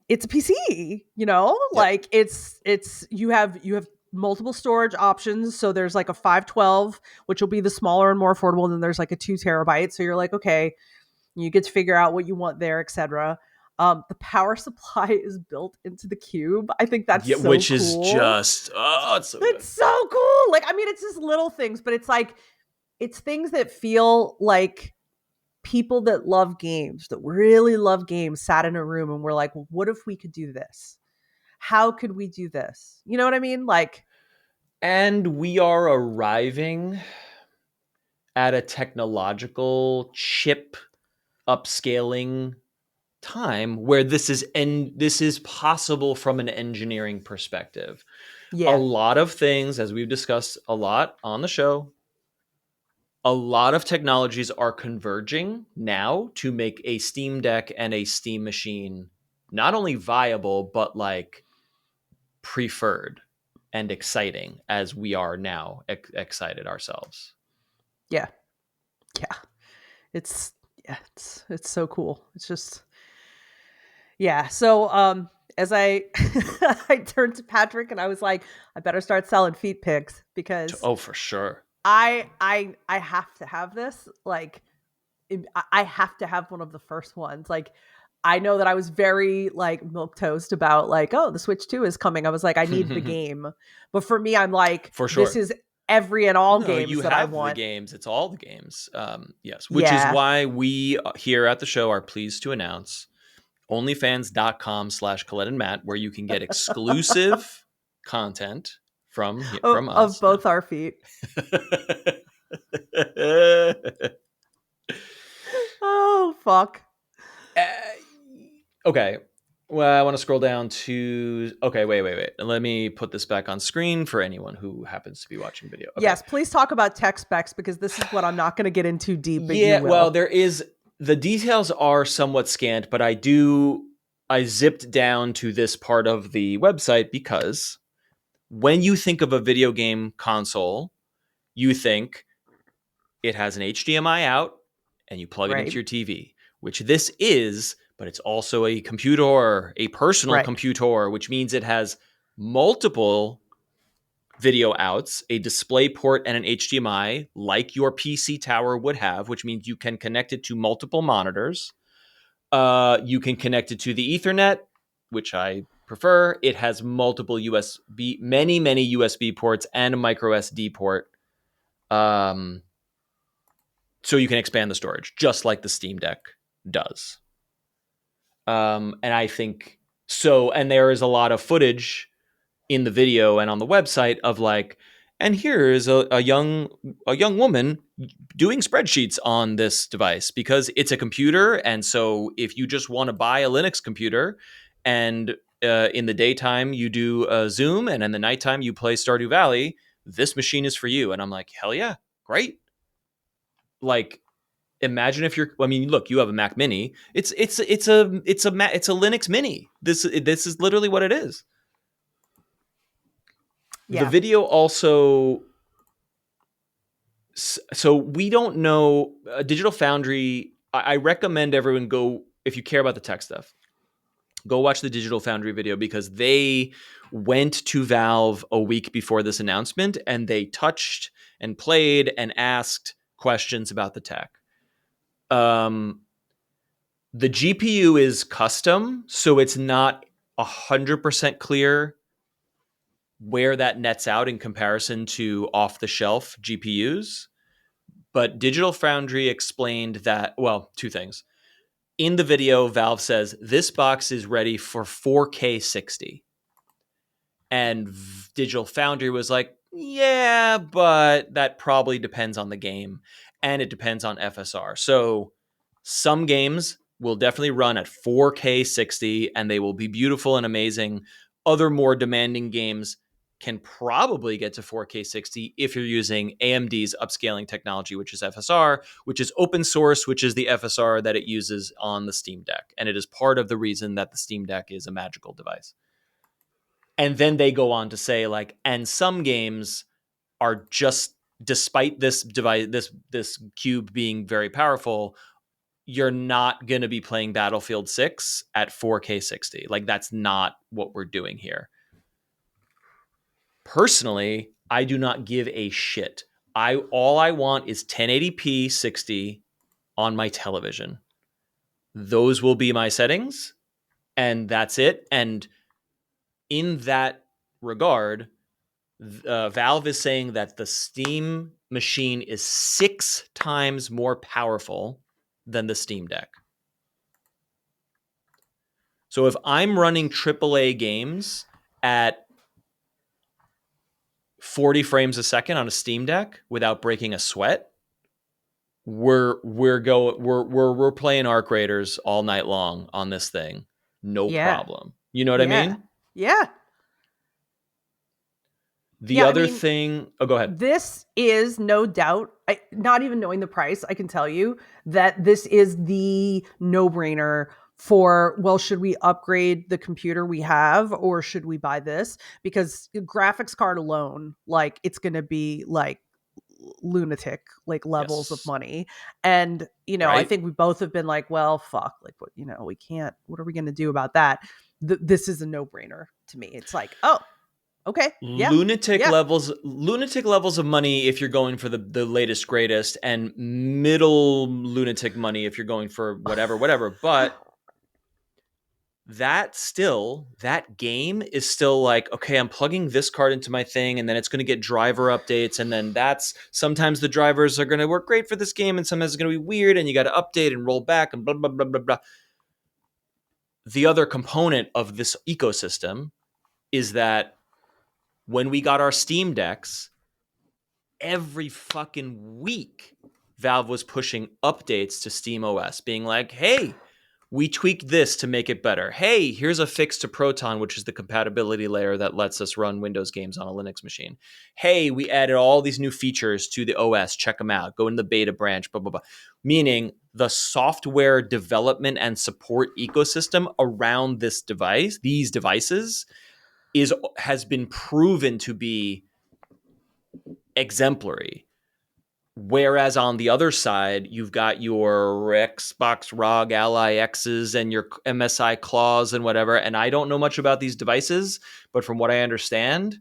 a PC, Yep. like you have multiple storage options. So there's like a 512, which will be the smaller and more affordable. And then there's like a 2 terabyte. So you're like, okay, you get to figure out what you want there, etc. The power supply is built into the cube. I think that's Yeah, so which is cool. just, oh, it's so good. It's so cool. Like, I mean, it's just little things, but it's like, it's things that feel like people that love games, that really love games, sat in a room and were like, well, what if we could do this? How could we do this? You know what I mean? Like, And we are arriving at a technological chip upscaling time where this is possible from an engineering perspective. A yeah, lot of things, as we've discussed a lot on the show, a lot of technologies are converging now to make a Steam Deck and a Steam machine not only viable, but like preferred and exciting as we are now excited ourselves. yeah, yeah. It's it's so cool. It's just yeah. So as I I turned to Patrick and I was like, I better start selling feet pics because Oh, for sure. I have to have this. Like I have to have one of the first ones. Like I know that I was very like milk toast about like, oh, the Switch 2 is coming. I was like, I need the game. But for me, I'm like, For this sure. is every and all No, games you that I have the want. games. It's all the games. Yes, which is Yeah. why we here at the show are pleased to announce onlyfans.com/Colette and Matt, where you can get exclusive content from Of us. No. both our feet. Oh fuck. Uh, okay. Well, I want to scroll down to. Okay, wait. Let me put this back on screen for anyone who happens to be watching video. Okay. Yes, please talk about tech specs because this is what I'm not going to get into deep, but you Yeah, well, will. there is the details are somewhat scant, but I zipped down to this part of the website because when you think of a video game console, you think it has an HDMI out and you plug it into Right. your TV, which this is, but it's also a computer, a personal Right. computer, which means it has multiple video outs, a display port, and an HDMI, like your PC tower would have, which means you can connect it to multiple monitors. You can connect it to the Ethernet, which I prefer. It has multiple USB, many USB ports, and a micro SD port. So you can expand the storage, just like the Steam Deck does. And I think so. And there is a lot of footage in the video and on the website of like, and here is a young woman doing spreadsheets on this device because it's a computer. And so if you just want to buy a Linux computer and in the daytime you do Zoom and in the nighttime you play Stardew Valley, this machine is for you. And I'm like, hell yeah, great. Like, imagine if you're. I mean, look, you have a Mac Mini. It's a Linux Mini. This is literally what it is. The Yeah. video also. So we don't know Digital Foundry. I recommend everyone go if you care about the tech stuff. Go watch the Digital Foundry video because they went to Valve a week before this announcement and they touched and played and asked questions about the tech. The GPU is custom, so it's not 100% clear where that nets out in comparison to off the shelf GPUs. But Digital Foundry explained that, well, two things. In the video, Valve says this box is ready for 4K 60. And Digital Foundry was like, yeah, but that probably depends on the game and it depends on FSR. So some games will definitely run at 4K 60 and they will be beautiful and amazing. Other more demanding games can probably get to 4K 60 if you're using AMD's upscaling technology, which is FSR, which is open source, which is the FSR that it uses on the Steam Deck. And it is part of the reason that the Steam Deck is a magical device. And then they go on to say, like, and some games are just, despite this device, this cube being very powerful, you're not going to be playing Battlefield 6 at 4K 60. Like, that's not what we're doing here. Personally, I do not give a shit. All I want is 1080p 60 on my television. Those will be my settings, and that's it. And in that regard, Valve is saying that the Steam machine is 6 times more powerful than the Steam Deck. So if I'm running AAA games at 40 frames a second on a Steam Deck without breaking a sweat, we're playing Arc Raiders all night long on this thing, no problem. You know what I mean? Yeah. The other thing, go ahead. This is no doubt, not even knowing the price, I can tell you that this is the no-brainer for, well, should we upgrade the computer we have or should we buy this? Because graphics card alone, like, it's going to be like lunatic, like, levels of money. And, right? I think we both have been like, well, fuck, like, what, we can't, what are we going to do about that? This is a no-brainer to me. It's like, oh, okay. Yeah. Lunatic levels of money if you're going for the latest greatest, and middle lunatic money if you're going for whatever. But that game is still like, okay, I'm plugging this card into my thing, and then it's going to get driver updates, and then sometimes the drivers are going to work great for this game, and sometimes it's going to be weird, and you got to update and roll back and blah blah blah blah blah. The other component of this ecosystem is that when we got our Steam Decks, every fucking week, Valve was pushing updates to SteamOS, being like, hey, we tweaked this to make it better. Hey, here's a fix to Proton, which is the compatibility layer that lets us run Windows games on a Linux machine. Hey, we added all these new features to the OS. Check them out. Go in the beta branch, blah, blah, blah. Meaning the software development and support ecosystem around these devices, has been proven to be exemplary. Whereas on the other side, you've got your Xbox ROG Ally X's and your MSI Claws and whatever. And I don't know much about these devices, but from what I understand,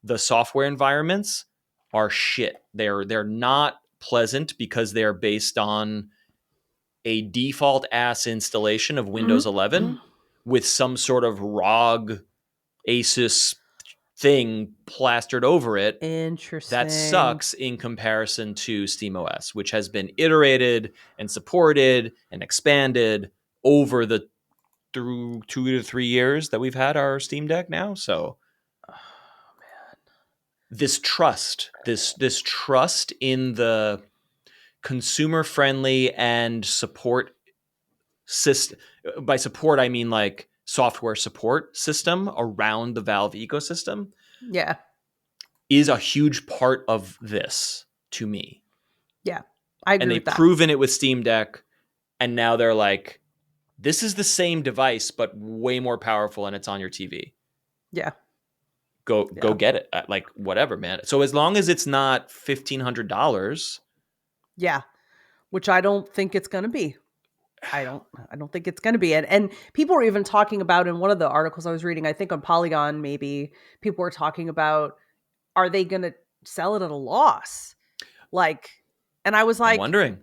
the software environments are shit. They're not pleasant because they're based on a default ass installation of Windows 11 with some sort of ROG Asus thing plastered over it. Interesting. That sucks in comparison to SteamOS, which has been iterated and supported and expanded over the through 2 to 3 years that we've had our Steam Deck now. So, this trust in the consumer friendly and support system. By support, I mean like software support system around the Valve ecosystem. Yeah. Is a huge part of this to me. Yeah. I agree. And they've proven it with Steam Deck. And now they're like, this is the same device, but way more powerful, and it's on your TV. Yeah. Go get it. Like, whatever, man. So as long as it's not $1,500. Yeah. Which I don't think it's going to be. I don't think it's going to be. And people were even talking about, in one of the articles I was reading, I think on Polygon, maybe people were talking about, are they going to sell it at a loss? Like, and I was like, I'm wondering,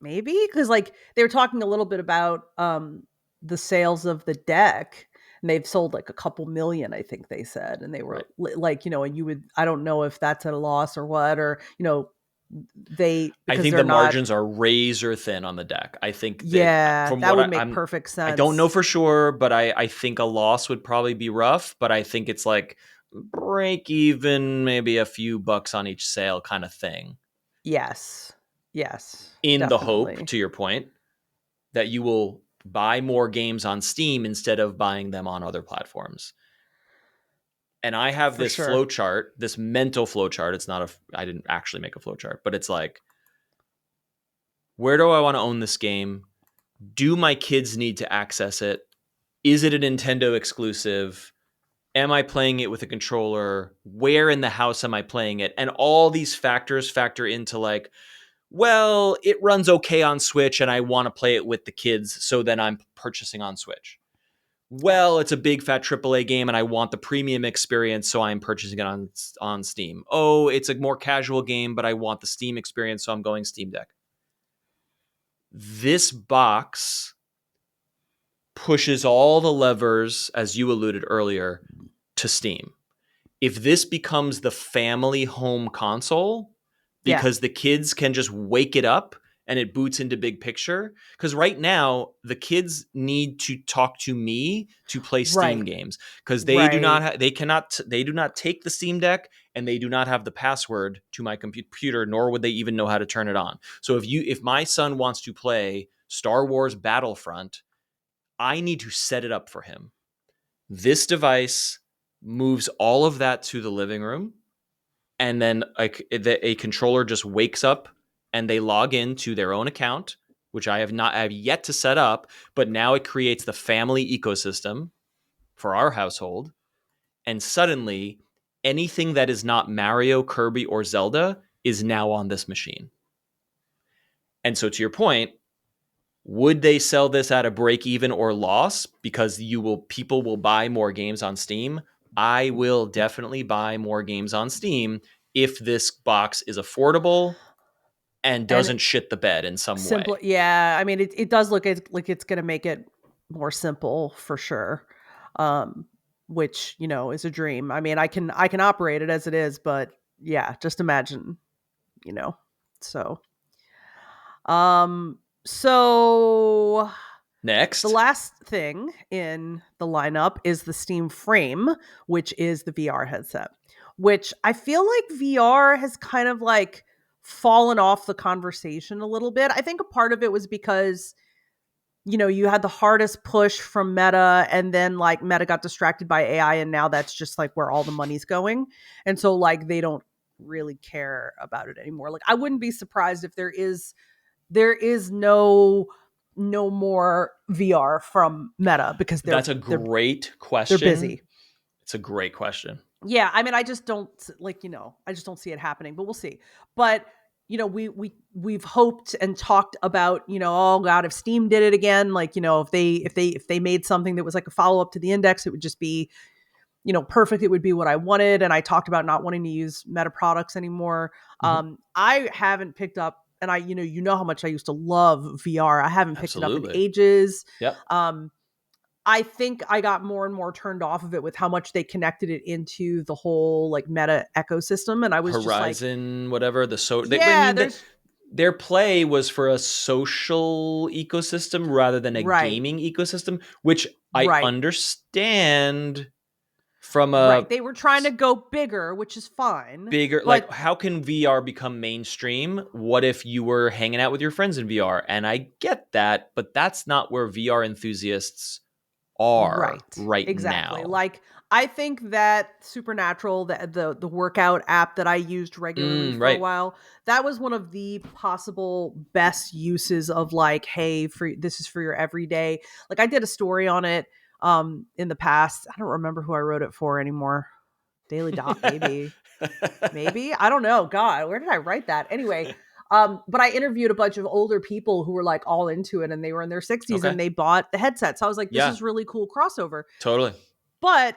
maybe, because like they were talking a little bit about the sales of the deck, and they've sold like a couple million, I think they said, and they were like, and you would, I don't know if that's at a loss or what, or I think the margins are razor thin on the deck. I think that would make perfect sense. I don't know for sure, but I think a loss would probably be rough, but I think it's like break even, maybe a few bucks on each sale kind of thing. Yes. In definitely. The hope, to your point, that you will buy more games on Steam instead of buying them on other platforms. And I have For this sure. flow chart, this mental flow chart. It's not I didn't actually make a flow chart, but it's like, where do I want to own this game? Do my kids need to access it? Is it a Nintendo exclusive? Am I playing it with a controller? Where in the house am I playing it? And all these factors factor into like, well, it runs okay on Switch and I want to play it with the kids, so then I'm purchasing on Switch. Yeah. Well, it's a big fat AAA game and I want the premium experience, so I'm purchasing it on Steam. Oh, it's a more casual game, but I want the Steam experience, so I'm going Steam Deck. This box pushes all the levers, as you alluded earlier, to Steam. If this becomes the family home console, Yeah. because the kids can just wake it up and it boots into big picture, because right now the kids need to talk to me to play Steam Right. games, because Right. they do not take the Steam Deck, and they do not have the password to my computer, nor would they even know how to turn it on. So if my son wants to play Star Wars Battlefront, I need to set it up for him. This device moves all of that to the living room, and then a controller just wakes up and they log into their own account, which I have yet to set up, but now it creates the family ecosystem for our household. And suddenly, anything that is not Mario, Kirby, or Zelda is now on this machine. And so, to your point, would they sell this at a break even or loss because people will buy more games on Steam? I will definitely buy more games on Steam if this box is affordable and And doesn't shit the bed in some simple. way. Yeah. I mean, it does look like it's going to make it more simple for sure. Um, which, is a dream. I mean, I can operate it as it is, but yeah, just imagine, you know. So, um, so the Next. last thing in the lineup is the Steam Frame, which is the VR headset, which I feel like VR has kind of like fallen off the conversation a little bit. I think a part of it was because, you had the hardest push from Meta, and then like Meta got distracted by AI, and now that's just like where all the money's going. And so like they don't really care about it anymore. Like I wouldn't be surprised if there is no more VR from Meta because they're That's a they're great they're question. busy. It's a great question. Yeah, I mean, I just don't like, I just don't see it happening, but we'll see. But we've hoped and talked about, oh God, if Steam did it again, like, if they made something that was like a follow up to the Index, it would just be, perfect. It would be what I wanted. And I talked about not wanting to use Meta products anymore. Mhm. I haven't picked up, and you know how much I used to love VR. I haven't picked it up in Absolutely. ages. Yep. I think I got more and more turned off of it with how much they connected it into the whole like Meta ecosystem, and I was just like, Horizon, whatever I yeah, mean, there's their play was for a social ecosystem rather than a right, gaming ecosystem, which I right, understand from a right. They were trying to go bigger, which is fine, bigger, like, but how can VR become mainstream? What if you were hanging out with your friends in VR? And I get that, but that's not where VR enthusiasts are right, right exactly. now. Like I think that Supernatural, the workout app that I used regularly for a Right. while, that was one of the possible best uses of like, hey, this is for your everyday. Like I did a story on it in the past. I don't remember who I wrote it for anymore. Daily Dot, maybe I don't know. God, where did I write that anyway? But I interviewed a bunch of older people who were like all into it, and they were in their 60s Okay. and they bought the headset. So I was like, this Yeah, is really cool crossover. totally. But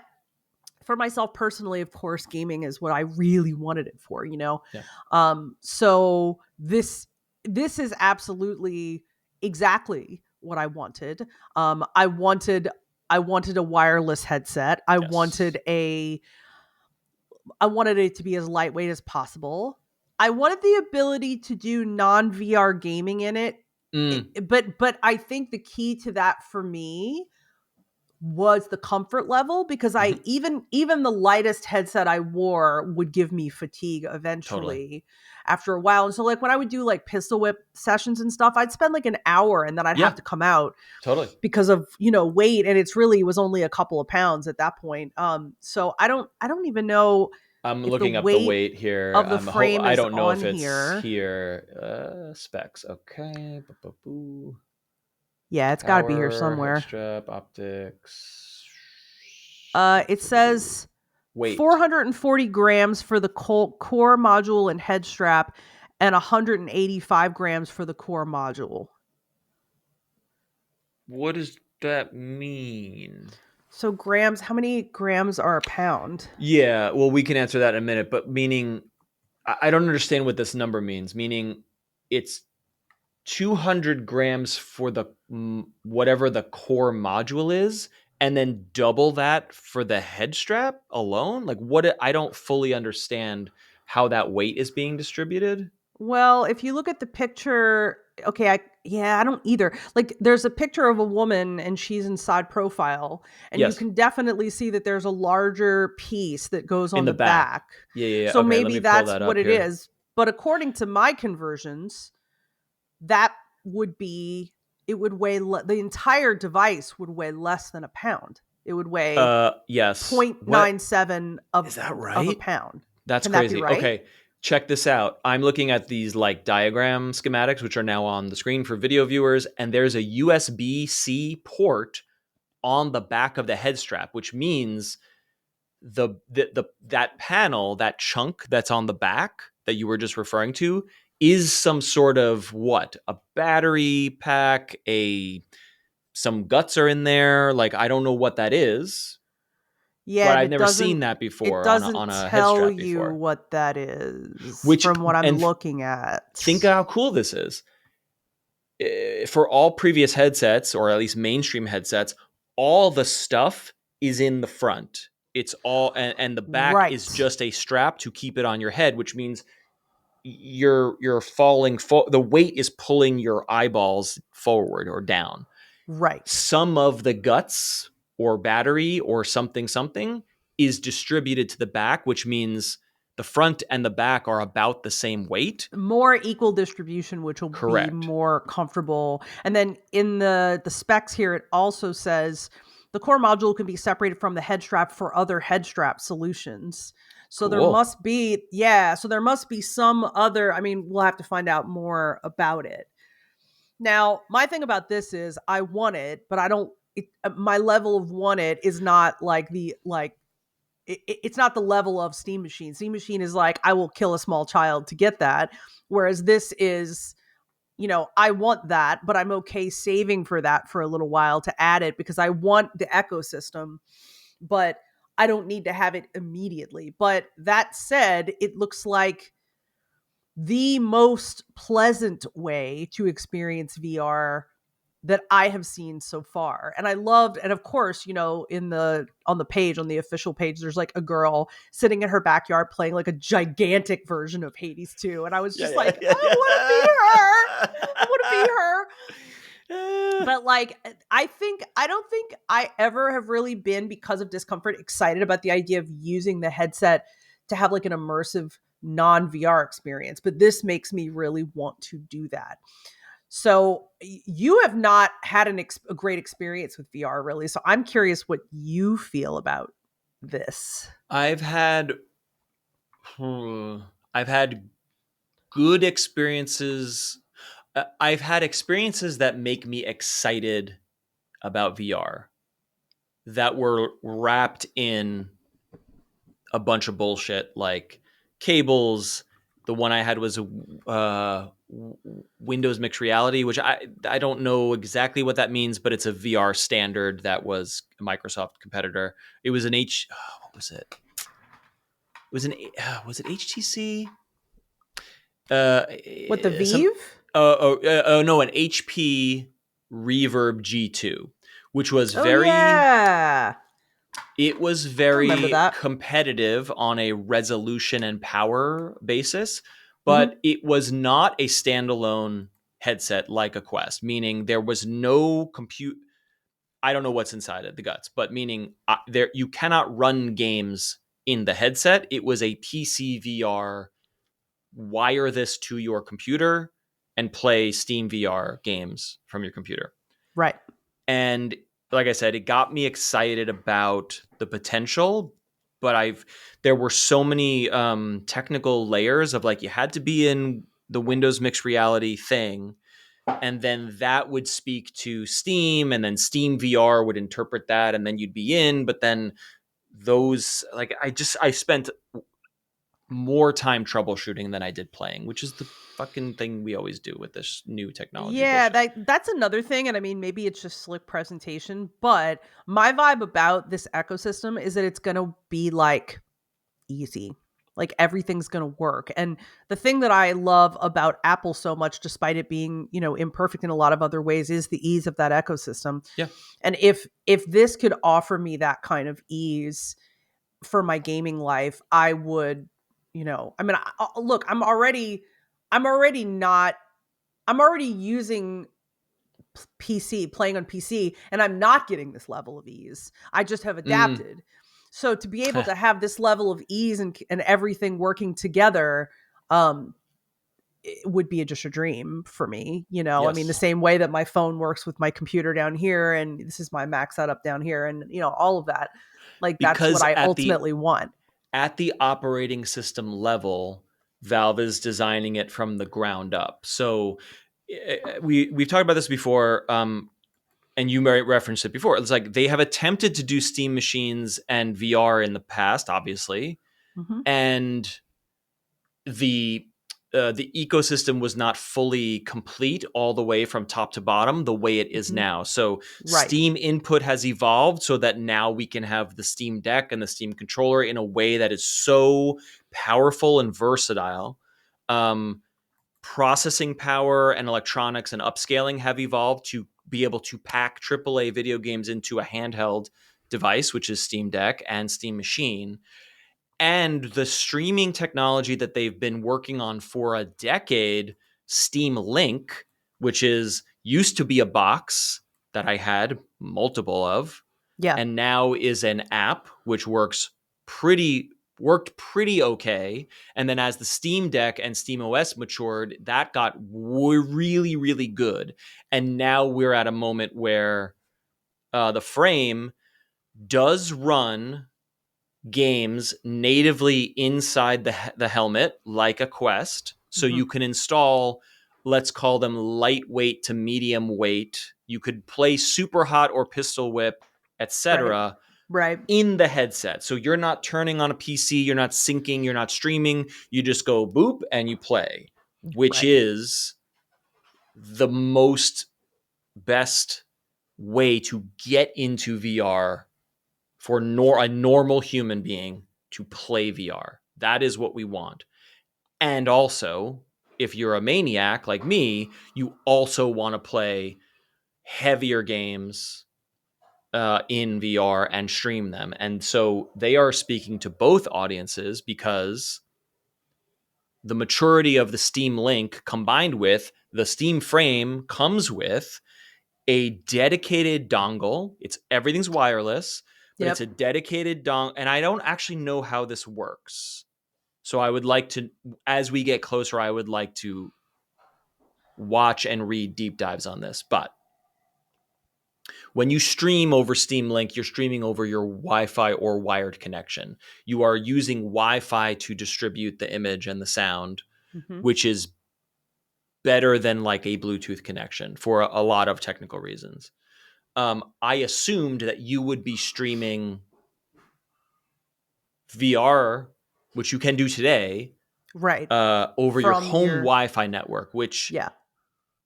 for myself personally, of course, gaming is what I really wanted it for, Yeah. So this is absolutely exactly what I wanted. I wanted a wireless headset. Yes. I wanted it to be as lightweight as possible. I wanted the ability to do non-VR gaming in it. Mm, But I think the key to that for me was the comfort level, because I Mhm. even the lightest headset I wore would give me fatigue Totally. eventually after a while. And so like when I would do like pistol whip sessions and stuff, I'd spend like an hour and then I'd have Yeah, to come out totally. because of, weight, and it's really was only a couple of pounds at that point. So I don't even know I'm if the looking up the weight weight here. of the frame I is don't know on if it's here. here. Specs. Okay. Yeah, it's got to be here Power, head somewhere. strap, optics, It says weight. 440 grams for the core module and head strap, and 185 grams for the core module. What does that mean? So grams, how many grams are a pound? Yeah, well, we can answer that in a minute, but meaning, I don't understand what this number means. Meaning, it's 200 grams for the whatever the core module is, and then double that for the head strap alone. Like, I don't fully understand how that weight is being distributed. Well, if you look at the picture, okay, I don't either. Like there's a picture of a woman and she's in side profile, and you Yes, can definitely see that there's a larger piece that goes in on the the back. back. Yeah, yeah, yeah. So Okay, let maybe me pull that's that what up it here. is. But according to my conversions, that would be it would weigh the entire device would weigh less than a pound. It would weigh Yes. What 0.97 is that of a right? pound. That's Can that be crazy. right? Okay, check this out. I'm looking at these like diagram schematics, which are now on the screen for video viewers, and there's a USB-C port on the back of the head strap, which means the that panel, that chunk that's on the back that you were just referring to, is some sort of what? A battery pack, some guts are in there. Like, I don't know what that is, Yeah, but and I've it never seen doesn't that it before on a, doesn't on a head tell strap you before. what that is Which from what I'm and looking at. think how cool this is. For all previous headsets, or at least mainstream headsets, all the stuff is in the front. It's all, and the back is Right. just a strap to keep it on your head, which means you're falling. The weight is pulling your eyeballs forward or down. Right. Some of the guts or battery or something is distributed to the back, which means the front and the back are about the same weight. More equal distribution, which will be Correct. more comfortable. And then in the specs here, it also says the core module can be separated from the head strap for other head strap solutions. So there Cool. must be, yeah, so there must be some other, I mean, we'll have to find out more about it. Now, my thing about this is I want it, but I don't my level of want it is not like it's not the level of Steam Machine. Steam Machine is like, I will kill a small child to get that. Whereas this is, I want that, but I'm okay saving for that for a little while to add it because I want the ecosystem, but I don't need to have it immediately. But that said, it looks like the most pleasant way to experience VR that I have seen so far. And I loved, and of course, in on the page, on the official page, there's like a girl sitting in her backyard playing like a gigantic version of Hades 2. And I was Yeah, just yeah, like, yeah, I want to be her. I want to be yeah. her. But like, I don't think I ever have really been, because of discomfort, excited about the idea of using the headset to have like an immersive non VR experience. But this makes me really want to do that. So you have not had a great experience with VR, really. So I'm curious what you feel about this. I've had I've had good experiences. I've had experiences that make me excited about VR that were wrapped in a bunch of bullshit like cables. The one I had was Windows mixed reality, which I don't know exactly what that means, but it's a VR standard that was a Microsoft competitor. It was an what was it? It was an was it HTC? Uh, What, the some Vive? no, an HP Reverb G2, which was Oh very yeah, it was I remember very that. competitive on a resolution and power basis, Mm-hmm. but it was not a standalone headset like a Quest, meaning there was no compute. I don't know what's inside it, the guts, but meaning there you cannot run games in the headset. It was a PC VR, wire this to your computer and play Steam VR games from your computer. Right. And like I said, it got me excited about the potential, but there were so many technical layers of like you had to be in the Windows mixed reality thing, and then that would speak to Steam, and then Steam VR would interpret that, and then you'd be in. But then those, like, I spent more time troubleshooting than I did playing, which is the fucking thing we always do with this new technology Yeah, bullshit. that's another thing, and I mean, maybe it's just slick presentation, but my vibe about this ecosystem is that it's gonna be, like, easy. Like, everything's gonna work, and the thing that I love about Apple so much, despite it being, imperfect in a lot of other ways, is the ease of that ecosystem, Yeah. and if this could offer me that kind of ease for my gaming life, I would, I mean, look, I'm already using PC, playing on PC, and I'm not getting this level of ease. I just have Mm. adapted. So to be able to have this level of ease and everything working together, it would be just a dream for me. I mean, the Yes. same way that my phone works with my computer down here, and this is my Mac setup down here, and all of that. Like, that's what Because I ultimately want. at the operating system level, Valve is designing it from the ground up. So we've talked about this before, and you referenced it before. It's like they have attempted to do Steam machines and VR in the past, obviously, Hmm. and the the ecosystem was not fully complete all the way from top to bottom the way it is Hmm. now. So Right. Steam Input has evolved so that now we can have the Steam Deck and the Steam controller in a way that is so powerful and versatile. Um, Processing power and electronics and upscaling have evolved to be able to pack AAA video games into a handheld device, which is Steam Deck and Steam Machine. And the streaming technology that they've been working on for a decade, Steam Link, which is used to be a box that I had multiple of, Yeah. and now is an app which pretty worked pretty okay. And then as the Steam Deck and SteamOS matured, that got really, really good. And now we're at a moment where the frame does run games natively inside the helmet, like a Quest. So Hmm. you can install, let's call them lightweight to medium weight. You could play Super Hot or Pistol Whip, Right. etc., Right. in the headset. So you're not turning on a PC, you're not syncing, you're not streaming. You just go boop and you play, which Right. is the most best way to get into VR for a normal human being to play VR. That is what we want. And also, if you're a maniac like me, you also want to play heavier games in VR and stream them. And so they are speaking to both audiences because the maturity of the Steam Link combined with the Steam Frame comes with a dedicated dongle. It's everything's wireless, but it's Yep. a dedicated dongle. And I don't actually know how this works. So I would like to, as we get closer, I would like to watch and read deep dives on this. But when you stream over Steam Link, you're streaming over your Wi-Fi or wired connection. You are using Wi-Fi to distribute the image and the sound, Hmm. which is better than like a Bluetooth connection for a lot of technical reasons. I assumed that you would be streaming VR, which you can do today, Right. over your From home your Wi-Fi network, which, Yeah.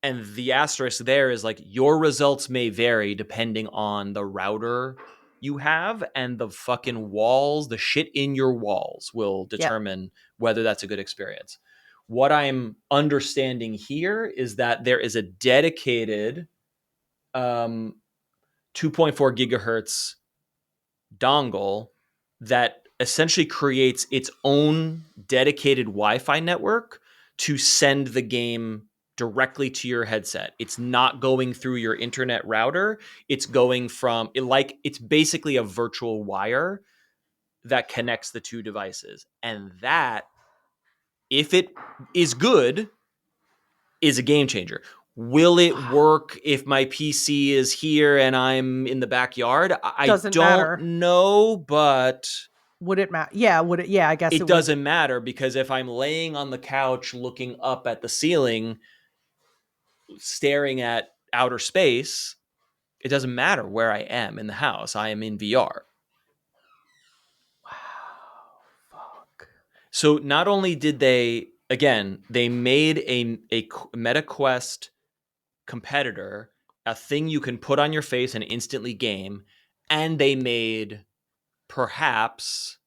and the asterisk there is like your results may vary depending on the router you have, and the fucking walls, the shit in your walls will Yep. determine whether that's a good experience. What I'm understanding here is that there is a dedicated 2.4 gigahertz dongle that essentially creates its own dedicated Wi-Fi network to send the game directly to your headset. It's not going through your internet router. It's going from it's basically a virtual wire that connects the two devices. And that, if it is good, is a game changer. Will it work if my PC is here and I'm in the backyard? I Doesn't don't matter. know, but Would it matter? Yeah, would it? Yeah, I guess it it would. doesn't matter, because if I'm laying on the couch looking up at the ceiling, staring at outer space, it doesn't matter where I am in the house. I am in VR. Wow. Fuck. So not only did they made a Meta Quest competitor, a thing you can put on your face and instantly game, and they made perhaps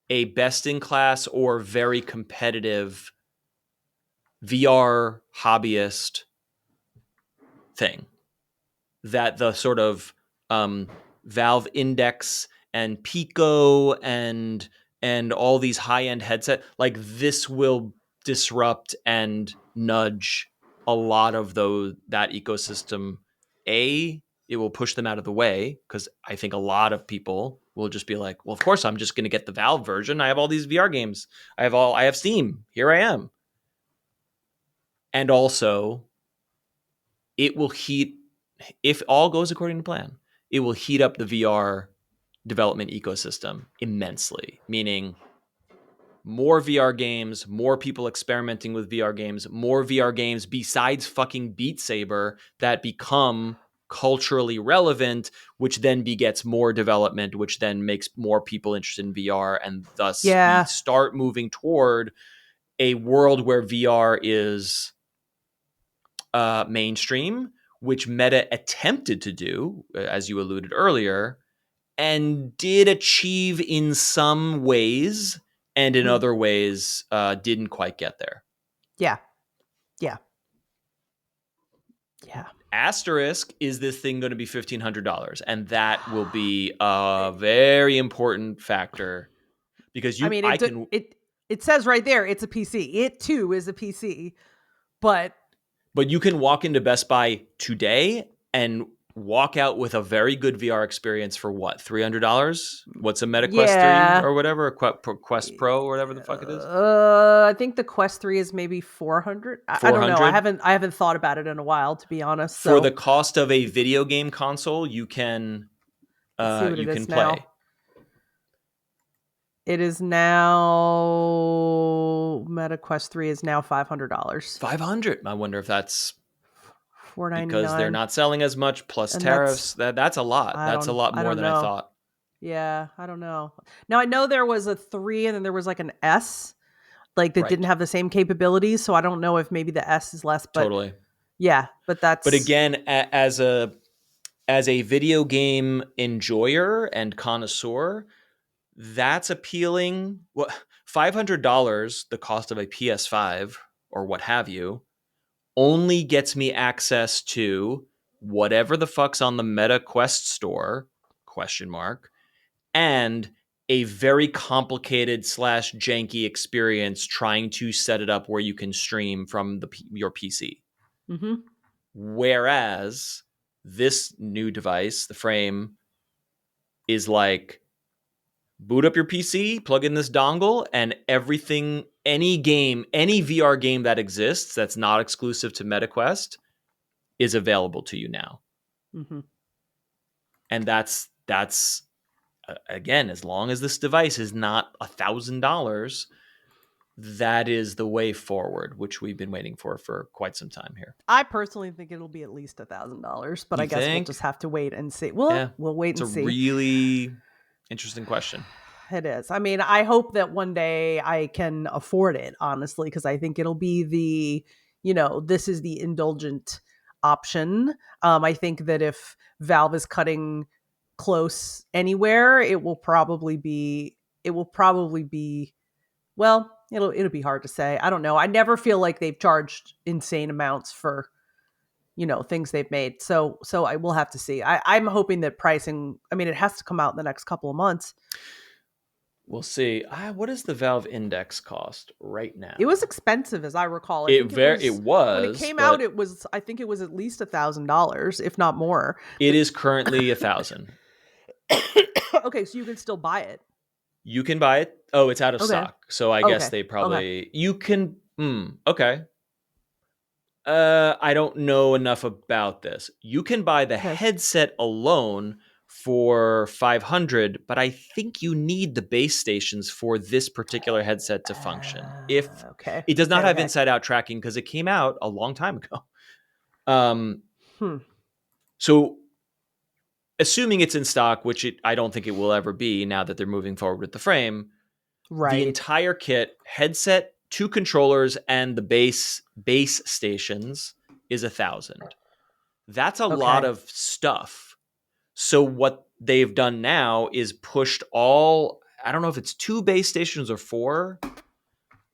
a best in class or very competitive VR hobbyist thing that the sort of Valve Index and Pico and all these high end headset, like this will disrupt and nudge a lot of that ecosystem. It will push them out of the way, because I think a lot of people will just be like, well, of course I'm just going to get the Valve version. I have all these VR games. I have Steam. Here I am. And also, it will heat, if all goes according to plan, it will heat up the VR development ecosystem immensely, meaning more VR games, more people experimenting with VR games, more VR games besides fucking Beat Saber that become culturally relevant, which then begets more development, which then makes more people interested in VR. And thus we Yeah. start moving toward a world where VR is mainstream, which Meta attempted to do, as you alluded earlier, and did achieve in some ways, and in other ways didn't quite get there. Yeah. Yeah. Yeah. Asterisk, is this thing going to be $1,500? And that will be a very important factor, because I mean, it says right there it's a PC. It too is a PC, but you can walk into Best Buy today and walk out with a very good VR experience for what, $300? What's a Meta Quest 3 yeah. or whatever, a Quest Pro or whatever the fuck it is? I think the Quest 3 is maybe 400. I don't know. 400? I haven't thought about it in a while, to be honest. For So the cost of a video game console, you can let's see what it is play. now. It is now Meta Quest 3 is now $500. $500. I wonder if that's $499 because they're not selling as much, plus and tariffs. That's a lot. That's a lot more than I thought. Yeah, I don't know. Now I know there was a 3 and then there was like an S, like that didn't have the same capabilities. So I don't know if maybe the S is less, but Totally. Yeah, but that's. But again, as a video game enjoyer and connoisseur, that's appealing. What, $500, the cost of a PS5 or what have you, only gets me access to whatever the fuck's on the Meta Quest store, ? And a very complicated / janky experience trying to set it up where you can stream from your PC. Mm-hmm. Whereas this new device, the Frame, is like, boot up your PC, plug in this dongle, and everything, any VR game that exists that's not exclusive to MetaQuest is available to you now. Mm-hmm. And that's again, as long as this device is not $1,000, that is the way forward, which we've been waiting for quite some time here. I personally think it'll be at least $1,000, but I guess we'll just have to wait and see. We'll wait and see. It's a really interesting question. It is. I mean, I hope that one day I can afford it, honestly, because I think it'll be this is the indulgent option. I think that if Valve is cutting close anywhere, it will probably be, well, it'll be hard to say. I don't know. I never feel like they've charged insane amounts for things they've made. So I will have to see. I'm hoping that pricing, I mean, it has to come out in the next couple of months. We'll see. What does the Valve Index cost right It was now? expensive, as I recall. I It think it very it was when it was, came out. but It was, I think it was at least $1,000, if not more. it is currently 1,000. Okay, so you can still buy it. You can buy it. Oh, it's out of Okay. stock. So I guess Okay. they Okay. probably you can. Okay. I don't know enough about this. You can buy the Okay. headset alone for 500, but I think you need the base stations for this particular headset to function. If Okay. it does not Okay. have Okay. inside out tracking because it came out a long time ago. Um, Hmm. so assuming it's in stock, which I don't think it will ever be now that they're moving forward with the frame, the Right. entire kit, headset, two controllers, and the base stations is 1,000. That's a lot Okay. of stuff. So what they've done now is pushed all, I don't know if it's two base stations or four,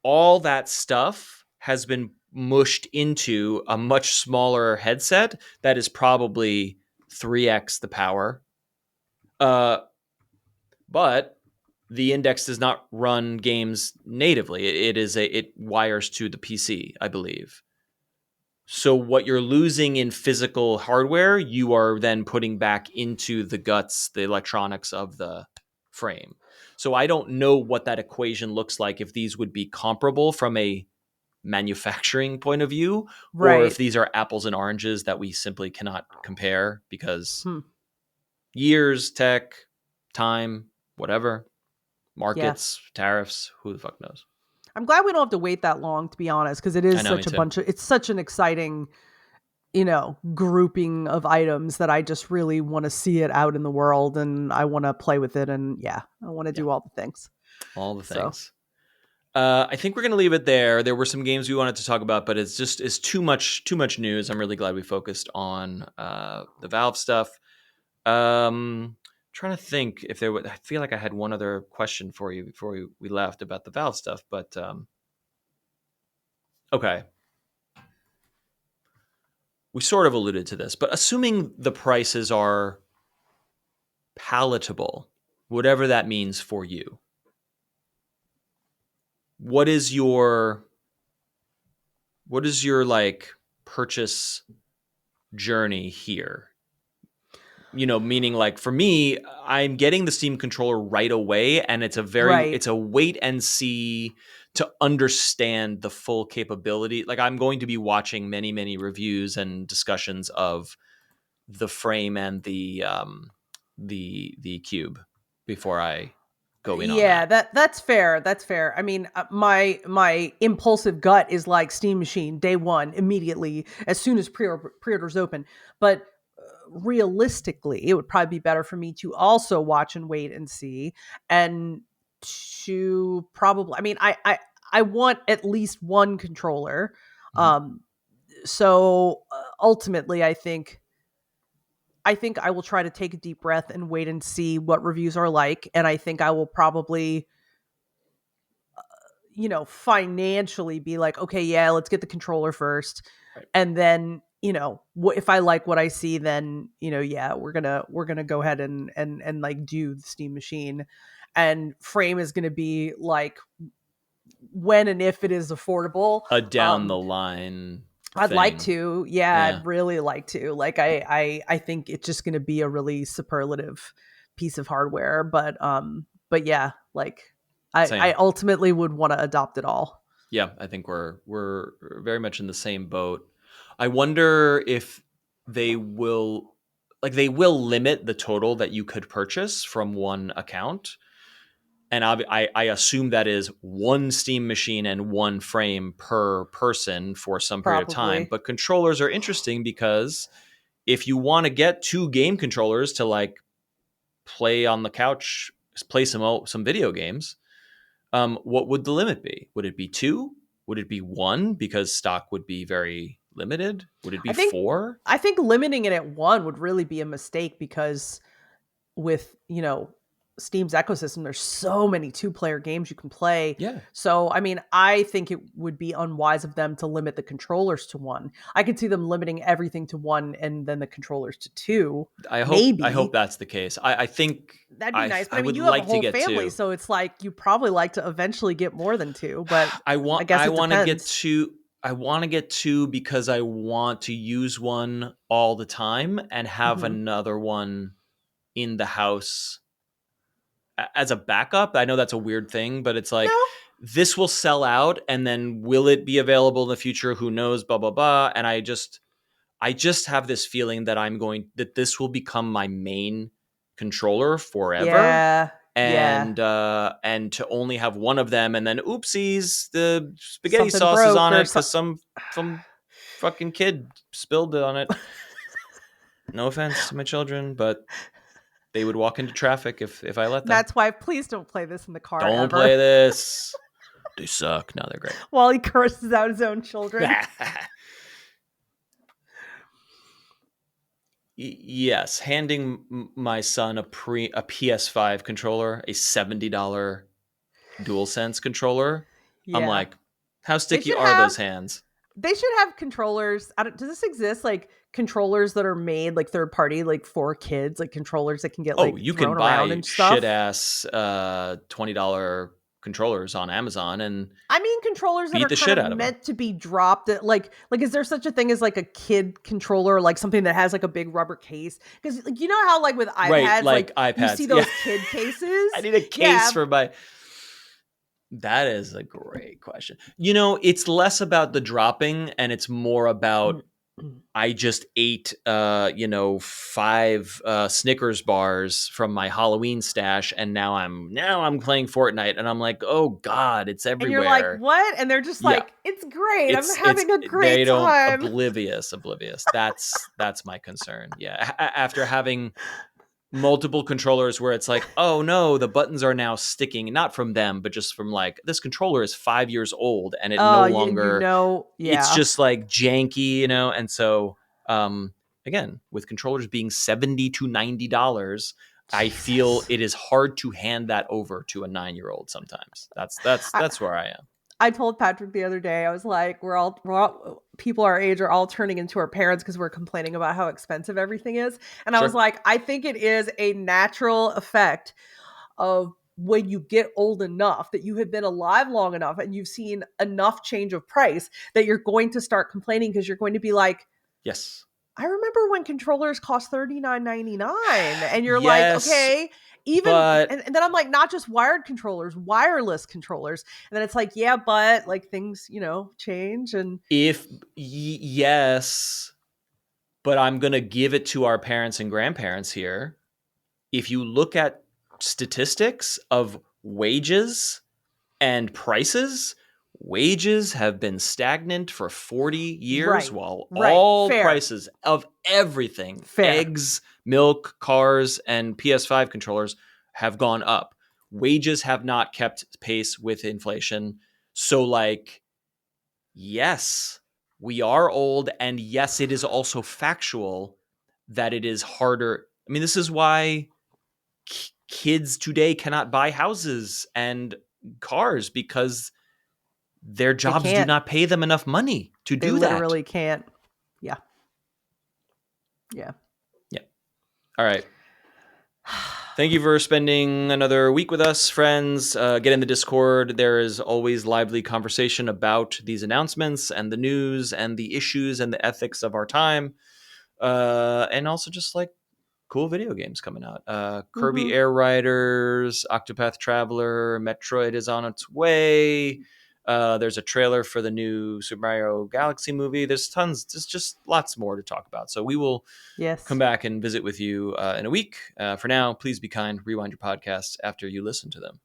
all that stuff has been mushed into a much smaller headset that is probably 3x the power. Uh, but the Index does not run games natively. It wires to the PC, I believe. So what you're losing in physical hardware, you are then putting back into the guts, the electronics of the frame. So I don't know what that equation looks like, if these would be comparable from a manufacturing point of view, or if Right. these are apples and oranges that we simply cannot compare because Hmm. years, tech, time, whatever, Yeah. markets, tariffs, who the fuck knows? I'm glad we don't have to wait that long, to be honest, because it I is know, me such a too. bunch of, it's such an exciting, grouping of items that I just really want to see it out in the world, and I want to play with it. And yeah, I want to Yeah, do all the things. all the So, things. I think we're gonna leave it there. There were some games we wanted to talk about, but it's too much news. I'm really glad we focused on the Valve stuff. Trying to think if there was. I feel like I had one other question for you before we left about the Valve stuff, but okay, we sort of alluded to this. But assuming the prices are palatable, whatever that means for you, what is your like purchase journey here? Meaning like for me, I'm getting the Steam controller right away, and right. it's a wait and see to understand the full capability. Like I'm going to be watching many, many reviews and discussions of the frame and the cube before I go in on Yeah, that. that's fair. That's fair. I mean, my impulsive gut is like Steam Machine day one, immediately as soon as pre-orders open. But realistically, it would probably be better for me to also watch and wait and see, and to probably. I mean, I want at least one controller. Mhm. Um, so ultimately, I think I will try to take a deep breath and wait and see what reviews are like. And I think I will probably, financially be like, okay, yeah, let's get the controller first. Right. And then, if I like what I see, then, yeah, we're going to go ahead and like do the Steam Machine. And frame is going to be like when and if it is affordable. A down the Um, line I'd like thing. to. Yeah, Yeah. I'd really like to. Like I think it's just going to be a really superlative piece of hardware, but yeah, like I Same. ultimately would want to adopt it all. Yeah, I think we're very much in the same boat. I wonder if they will they will limit the total that you could purchase from one account. And I assume that is one Steam machine and one frame per person for some period of time. Probably. But controllers are interesting because if you want to get two game controllers to like play on the couch, play some video games, what would the limit be? Would it be two? Would it be one because stock would be very limited? Would it be I think four? I think limiting it at one would really be a mistake because with, Steam's ecosystem, there's so many 2-player games you can play. Yeah. So, I mean, I think it would be unwise of them to limit the controllers to one. I could see them limiting everything to one and then the controllers to two. I hope Maybe. that's the case. I think That'd be nice. But I I mean, would you have a like to whole get family, two. so it's like you probably like to eventually get more than two, but I guess I it want to get depends. two. I want to get two because I want to use one all the time and have Hmm. another one in the house as a backup. I know that's a weird thing, but it's like No. this will sell out and then will it be available in the future? Who knows? Blah blah blah. And I just have this feeling that that this will become my main controller forever. Yeah. Yeah. And to only have one of them and then oopsies, the spaghetti Something sauce is broke on or it so. because some fucking kid spilled it on it. No offense to my children, but they would walk into traffic if I let them. That's why please don't play this in the car Don't ever. play this. They suck. No, they're While he curses out his own children. great. Yes, handing my son a PS5 controller, a $70 DualSense controller. I'm Yeah. like, how They sticky should are have those hands? controllers. Does this exist? Like controllers that are made like third party, like for kids, like controllers that can get Oh, like you can thrown around buy and shit stuff. ass $20 controllers on Amazon and I mean, controllers that beat are the kind shit of out of them. meant to be dropped. Like, is there such a thing as like a kid controller, like something that has like a big rubber case? Because like you know how like with Right, iPads, like like you see iPads. Yeah. those kid cases. I need a case Yeah. for my. That is a great question. You know, it's less about the dropping and it's more about I just ate, five Snickers bars from my Halloween stash, and now I'm playing Fortnite, and I'm like, oh God, it's And you're like, everywhere. what? And they're just Yeah, like, it's great. I'm it's having a they great don't time. oblivious. That's my concern. Yeah, after having multiple controllers where it's like, oh no, the buttons are now sticking, not from them, but just from like this controller is 5 years old and it no Oh, longer it's yeah. just like janky, and so again, with controllers being $70 to $90, I feel Jesus. it is hard to hand that over to a 9-year-old sometimes. I, That's where I am. I told Patrick the other day, I was like, we're all people our age are all turning into our parents because we're complaining about how expensive everything is. And I was Sure. like, I think it is a natural effect of when you get old enough that you have been alive long enough and you've seen enough change of price that you're going to start complaining because you're going to be like, Yes. I remember when controllers cost $39.99, and you're like, Yes, okay, even but and then I'm like, not just wired controllers, wireless controllers. And then it's like, yeah, but like things, change and if yes, but I'm going to give it to our parents and grandparents here. If you look at statistics of wages and prices, wages have been stagnant for 40 years right, while right, all fair, prices of everything, fair. eggs, milk, cars, and PS5 controllers have gone up. Wages have not kept pace with inflation. So, like, yes, we are old. And yes, it is also factual that it is harder. I mean, this is why kids today cannot buy houses and cars because their They jobs do can't. not pay them enough money to They do that. literally can't. Yeah. Yeah. Yeah. All right. Thank you for spending another week with us, friends. Get in the Discord. There is always lively conversation about these announcements and the news and the issues and the ethics of our time. And also just like cool video games coming out. Kirby Mm-hmm. Air Riders, Octopath Traveler, Metroid is on its way. There's a trailer for the new Super Mario Galaxy movie. There's just lots more to talk about. So we will come Yes. back and visit with you in a week. For now, please be kind. Rewind your podcasts after you listen to them.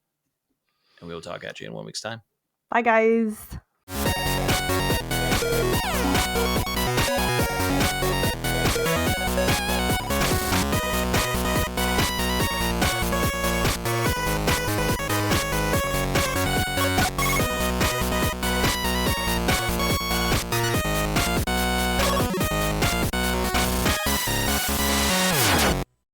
And we will talk at you in 1 week's time. Bye, guys.